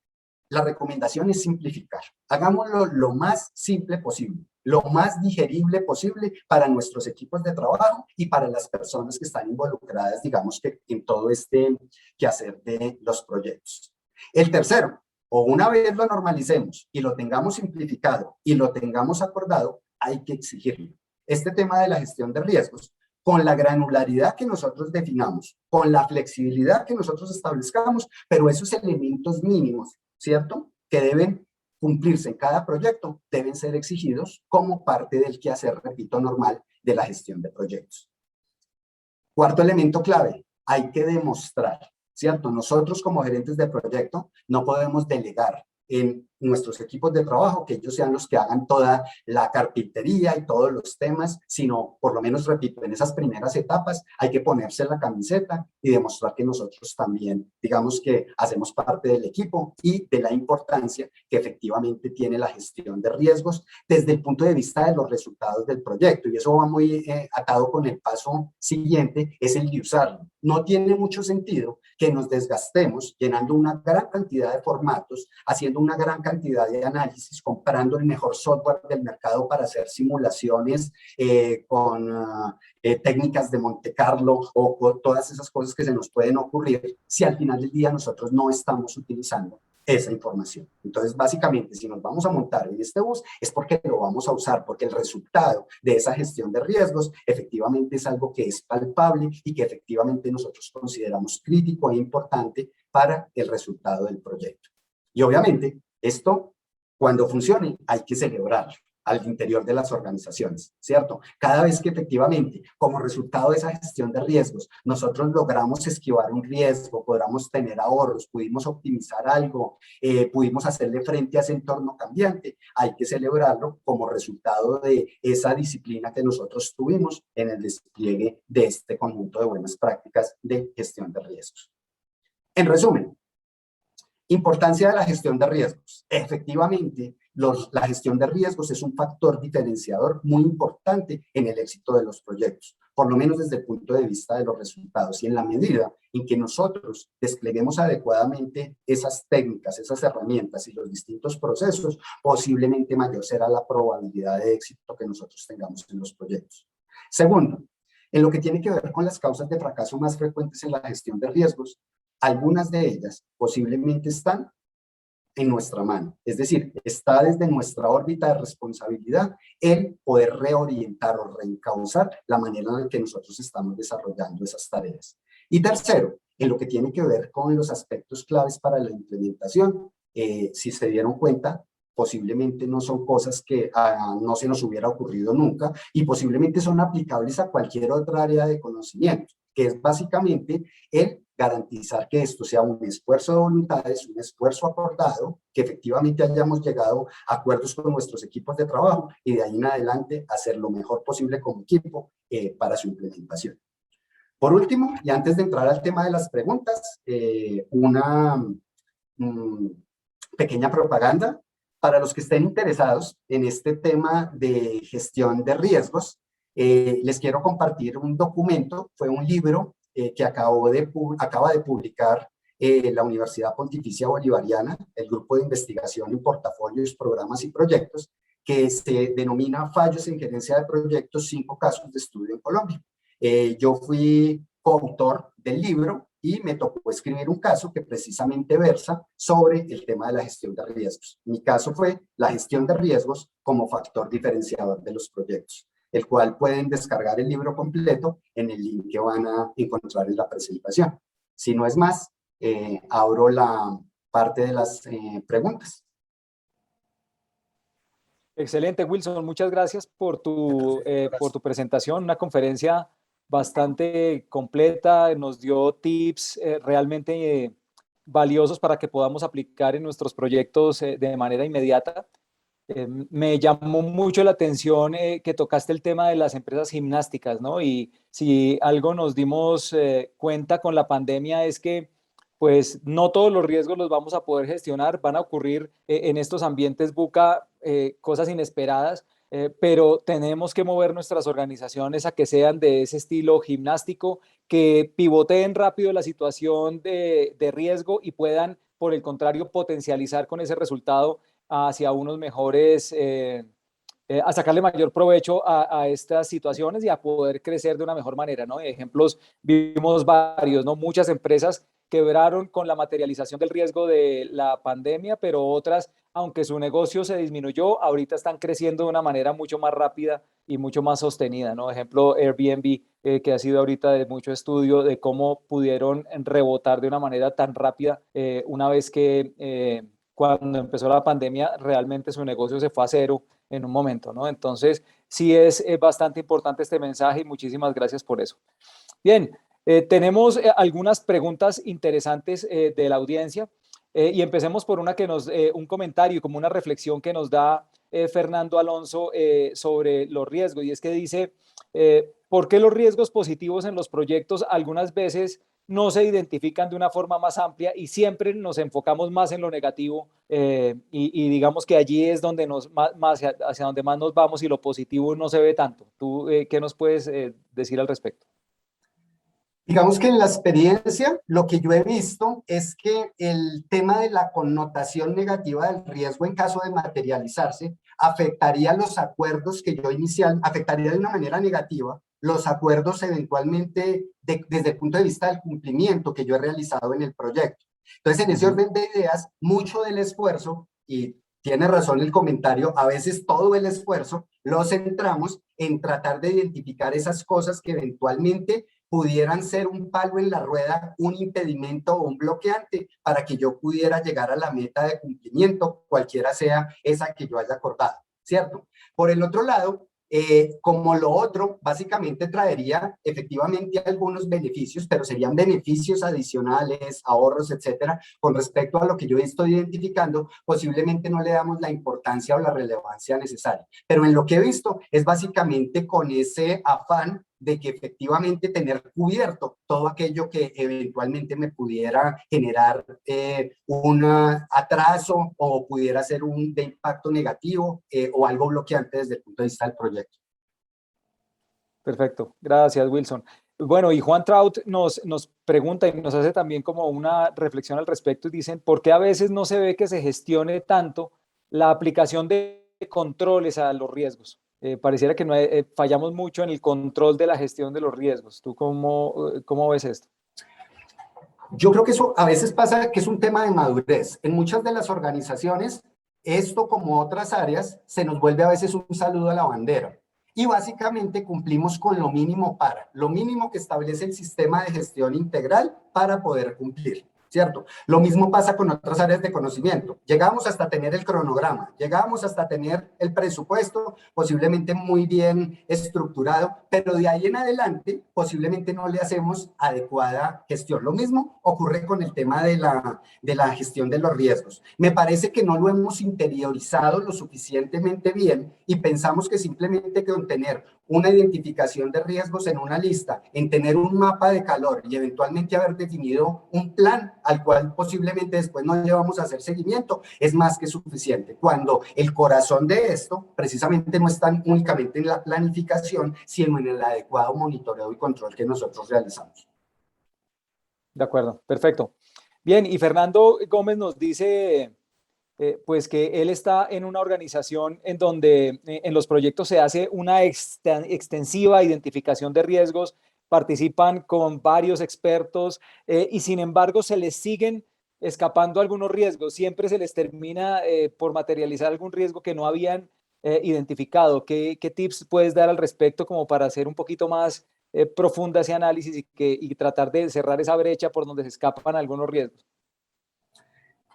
la recomendación es simplificar. Hagámoslo lo más simple posible, lo más digerible posible para nuestros equipos de trabajo y para las personas que están involucradas, digamos, que en todo este quehacer de los proyectos. El tercero, o una vez lo normalicemos y lo tengamos simplificado y lo tengamos acordado, hay que exigirlo. Este tema de la gestión de riesgos, con la granularidad que nosotros definamos, con la flexibilidad que nosotros establezcamos, pero esos elementos mínimos, ¿cierto?, que deben cumplirse en cada proyecto, deben ser exigidos como parte del quehacer, repito, normal de la gestión de proyectos. Cuarto elemento clave, hay que demostrar, ¿cierto? Nosotros como gerentes de proyecto no podemos delegar en nuestros equipos de trabajo, que ellos sean los que hagan toda la carpintería y todos los temas, sino, por lo menos, repito, en esas primeras etapas hay que ponerse la camiseta y demostrar que nosotros también, digamos que hacemos parte del equipo y de la importancia que efectivamente tiene la gestión de riesgos desde el punto de vista de los resultados del proyecto. Y eso va muy atado con el paso siguiente, es el de usarlo. No tiene mucho sentido que nos desgastemos llenando una gran cantidad de formatos, haciendo una gran cantidad de análisis, comprando el mejor software del mercado para hacer simulaciones con técnicas de Monte Carlo o con todas esas cosas que se nos pueden ocurrir, si al final del día nosotros no estamos utilizando esa información. Entonces, básicamente, si nos vamos a montar en este bus, es porque lo vamos a usar, porque el resultado de esa gestión de riesgos efectivamente es algo que es palpable y que efectivamente nosotros consideramos crítico e importante para el resultado del proyecto. Y obviamente, esto, cuando funcione, hay que celebrarlo al interior de las organizaciones, ¿cierto? Cada vez que efectivamente, como resultado de esa gestión de riesgos, nosotros logramos esquivar un riesgo, podamos tener ahorros, pudimos optimizar algo, pudimos hacerle frente a ese entorno cambiante, hay que celebrarlo como resultado de esa disciplina que nosotros tuvimos en el despliegue de este conjunto de buenas prácticas de gestión de riesgos. En resumen, importancia de la gestión de riesgos. Efectivamente, la gestión de riesgos es un factor diferenciador muy importante en el éxito de los proyectos, por lo menos desde el punto de vista de los resultados. Y en la medida en que nosotros despleguemos adecuadamente esas técnicas, esas herramientas y los distintos procesos, posiblemente mayor será la probabilidad de éxito que nosotros tengamos en los proyectos. Segundo, en lo que tiene que ver con las causas de fracaso más frecuentes en la gestión de riesgos, algunas de ellas posiblemente están en nuestra mano, es decir, está desde nuestra órbita de responsabilidad el poder reorientar o reencauzar la manera en la que nosotros estamos desarrollando esas tareas. Y tercero, en lo que tiene que ver con los aspectos claves para la implementación, si se dieron cuenta, posiblemente no son cosas que no se nos hubiera ocurrido nunca y posiblemente son aplicables a cualquier otra área de conocimiento, que es básicamente el garantizar que esto sea un esfuerzo de voluntades, un esfuerzo acordado, que efectivamente hayamos llegado a acuerdos con nuestros equipos de trabajo y de ahí en adelante hacer lo mejor posible como equipo para su implementación. Por último, y antes de entrar al tema de las preguntas, una pequeña propaganda para los que estén interesados en este tema de gestión de riesgos. Les quiero compartir un documento, fue un libro que acaba de publicar la Universidad Pontificia Bolivariana, el Grupo de Investigación en Portafolios, Programas y Proyectos, que se denomina Fallos en Gerencia de Proyectos, 5 casos de estudio en Colombia. Yo fui coautor del libro y me tocó escribir un caso que precisamente versa sobre el tema de la gestión de riesgos. Mi caso fue la gestión de riesgos como factor diferenciador de los proyectos, el cual pueden descargar el libro completo en el link que van a encontrar en la presentación. Si no es más, abro la parte de las preguntas. Excelente, Wilson. Muchas gracias por tu presentación, una conferencia bastante completa, nos dio tips realmente valiosos para que podamos aplicar en nuestros proyectos de manera inmediata. Me llamó mucho la atención que tocaste el tema de las empresas gimnásticas, ¿no? Y si algo nos dimos cuenta con la pandemia es que pues no todos los riesgos los vamos a poder gestionar, van a ocurrir en estos ambientes buca cosas inesperadas, pero tenemos que mover nuestras organizaciones a que sean de ese estilo gimnástico, que pivoteen rápido la situación de riesgo y puedan, por el contrario, potencializar con ese resultado hacia unos mejores, a sacarle mayor provecho a estas situaciones y a poder crecer de una mejor manera, ¿no? Ejemplos vimos varios, ¿no? Muchas empresas quebraron con la materialización del riesgo de la pandemia, pero otras, aunque su negocio se disminuyó, ahorita están creciendo de una manera mucho más rápida y mucho más sostenida, ¿no? Ejemplo, Airbnb, que ha sido ahorita de mucho estudio de cómo pudieron rebotar de una manera tan rápida una vez que cuando empezó la pandemia realmente su negocio se fue a cero en un momento, ¿no? Entonces, sí es bastante importante este mensaje y muchísimas gracias por eso. Bien, tenemos algunas preguntas interesantes de la audiencia. Y empecemos por un comentario, como una reflexión que nos da Fernando Alonso sobre los riesgos, y es que dice, ¿por qué los riesgos positivos en los proyectos algunas veces no se identifican de una forma más amplia y siempre nos enfocamos más en lo negativo y digamos que allí es donde hacia donde más nos vamos y lo positivo no se ve tanto? ¿Tú qué nos puedes decir al respecto? Digamos que en la experiencia, lo que yo he visto es que el tema de la connotación negativa del riesgo en caso de materializarse afectaría los acuerdos que yo afectaría de una manera negativa los acuerdos eventualmente desde el punto de vista del cumplimiento que yo he realizado en el proyecto. Entonces, en ese orden de ideas, mucho del esfuerzo, y tiene razón el comentario, a veces todo el esfuerzo lo centramos en tratar de identificar esas cosas que eventualmente pudieran ser un palo en la rueda, un impedimento o un bloqueante para que yo pudiera llegar a la meta de cumplimiento, cualquiera sea esa que yo haya acordado, ¿cierto? Por el otro lado, como lo otro, básicamente traería efectivamente algunos beneficios, pero serían beneficios adicionales, ahorros, etcétera, con respecto a lo que yo estoy identificando, posiblemente no le damos la importancia o la relevancia necesaria. Pero en lo que he visto es básicamente con ese afán de que efectivamente tener cubierto todo aquello que eventualmente me pudiera generar un atraso o pudiera ser de impacto negativo o algo bloqueante desde el punto de vista del proyecto. Perfecto, gracias Wilson. Bueno, y Juan Traut nos pregunta y nos hace también como una reflexión al respecto y dicen, ¿por qué a veces no se ve que se gestione tanto la aplicación de controles a los riesgos? Pareciera que no, fallamos mucho en el control de la gestión de los riesgos. ¿Tú cómo ves esto? Yo creo que eso a veces pasa que es un tema de madurez. En muchas de las organizaciones, esto como otras áreas, se nos vuelve a veces un saludo a la bandera. Y básicamente cumplimos con lo mínimo que establece el sistema de gestión integral para poder cumplir, ¿cierto? Lo mismo pasa con otras áreas de conocimiento. Llegamos hasta tener el cronograma, llegamos hasta tener el presupuesto posiblemente muy bien estructurado, pero de ahí en adelante posiblemente no le hacemos adecuada gestión. Lo mismo ocurre con el tema de la gestión de los riesgos. Me parece que no lo hemos interiorizado lo suficientemente bien y pensamos que simplemente con tener una identificación de riesgos en una lista, en tener un mapa de calor y eventualmente haber definido un plan al cual posiblemente después no llevamos a hacer seguimiento, es más que suficiente. Cuando el corazón de esto precisamente no está únicamente en la planificación, sino en el adecuado monitoreo y control que nosotros realizamos. De acuerdo, perfecto. Bien, y Fernando Gómez nos dice pues que él está en una organización en donde en los proyectos se hace una extensiva identificación de riesgos, participan con varios expertos y sin embargo se les siguen escapando algunos riesgos, siempre se les termina por materializar algún riesgo que no habían identificado. ¿Qué tips puedes dar al respecto como para hacer un poquito más profunda ese análisis y tratar de cerrar esa brecha por donde se escapan algunos riesgos?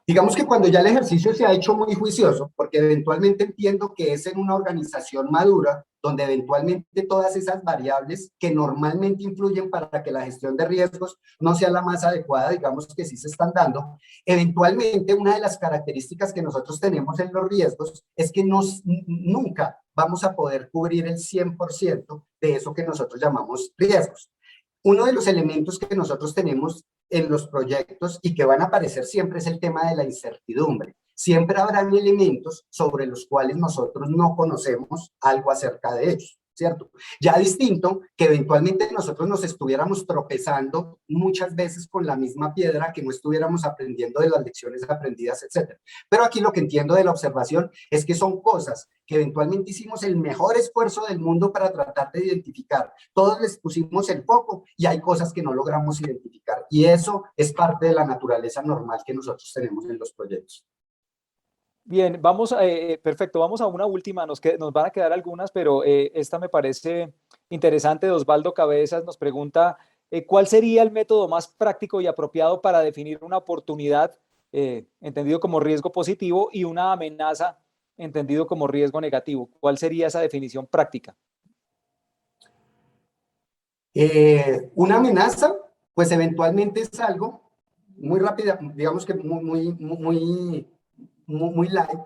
Digamos que cuando ya el ejercicio se ha hecho muy juicioso, porque eventualmente entiendo que es en una organización madura, donde eventualmente todas esas variables que normalmente influyen para que la gestión de riesgos no sea la más adecuada, digamos que sí se están dando, eventualmente una de las características que nosotros tenemos en los riesgos es que nunca vamos a poder cubrir el 100% de eso que nosotros llamamos riesgos. Uno de los elementos que nosotros tenemos en los proyectos y que van a aparecer siempre es el tema de la incertidumbre. Siempre habrán elementos sobre los cuales nosotros no conocemos algo acerca de ellos, ¿cierto? Ya distinto que eventualmente nosotros nos estuviéramos tropezando muchas veces con la misma piedra, que no estuviéramos aprendiendo de las lecciones aprendidas, etcétera. Pero aquí lo que entiendo de la observación es que son cosas que eventualmente hicimos el mejor esfuerzo del mundo para tratar de identificar. Todos les pusimos el foco y hay cosas que no logramos identificar. Y eso es parte de la naturaleza normal que nosotros tenemos en los proyectos. Bien, perfecto, vamos a una última, nos van a quedar algunas, pero esta me parece interesante. Osvaldo Cabezas nos pregunta, ¿cuál sería el método más práctico y apropiado para definir una oportunidad, entendido como riesgo positivo, y una amenaza, entendido como riesgo negativo? ¿Cuál sería esa definición práctica? Una amenaza, pues eventualmente es algo muy rápida, digamos que muy light,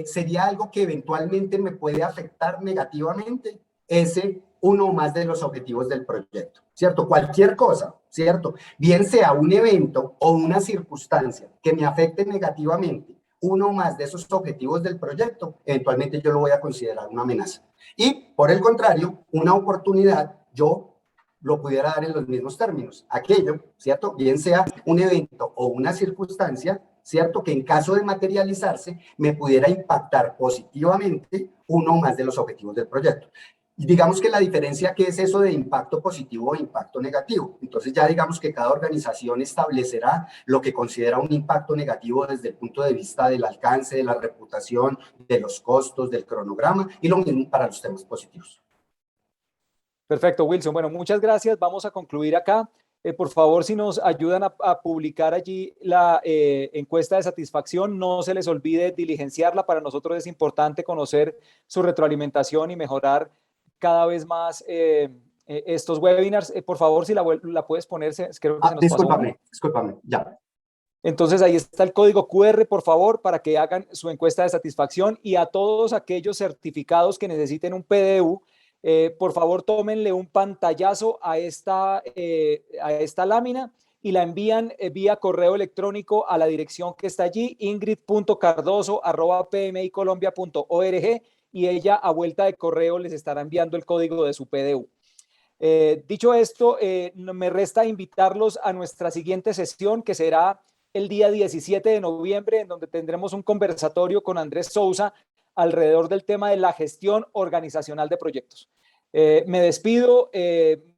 sería algo que eventualmente me puede afectar negativamente ese uno o más de los objetivos del proyecto, ¿cierto? Cualquier cosa, ¿cierto? Bien sea un evento o una circunstancia que me afecte negativamente uno o más de esos objetivos del proyecto, eventualmente yo lo voy a considerar una amenaza. Y por el contrario, una oportunidad, yo lo pudiera dar en los mismos términos. Aquello, ¿cierto? Bien sea un evento o una circunstancia, ¿cierto? Que en caso de materializarse me pudiera impactar positivamente uno o más de los objetivos del proyecto. Y digamos que la diferencia, ¿qué es eso de impacto positivo o impacto negativo? Entonces ya digamos que cada organización establecerá lo que considera un impacto negativo desde el punto de vista del alcance, de la reputación, de los costos, del cronograma, y lo mismo para los temas positivos. Perfecto, Wilson. Bueno, muchas gracias. Vamos a concluir acá. Por favor, si nos ayudan a publicar allí la encuesta de satisfacción, no se les olvide diligenciarla. Para nosotros es importante conocer su retroalimentación y mejorar cada vez más estos webinars. Por favor, si la puedes poner, creo que se nos pasó uno. Discúlpame, ya. Entonces ahí está el código QR, por favor, para que hagan su encuesta de satisfacción, y a todos aquellos certificados que necesiten un PDU, por favor tómenle un pantallazo a esta lámina y la envían vía correo electrónico a la dirección que está allí, ingrid.cardoso@pmicolombia.org, y ella a vuelta de correo les estará enviando el código de su PDU. Dicho esto, me resta invitarlos a nuestra siguiente sesión, que será el día 17 de noviembre, en donde tendremos un conversatorio con Andrés Sousa alrededor del tema de la gestión organizacional de proyectos. Me despido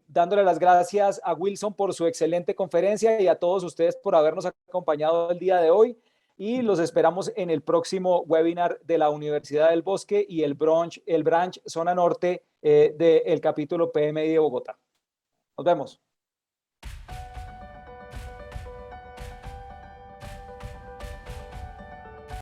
dándole las gracias a Wilson por su excelente conferencia y a todos ustedes por habernos acompañado el día de hoy, y los esperamos en el próximo webinar de la Universidad del Bosque y el branch Zona Norte del capítulo PMI de Bogotá. Nos vemos.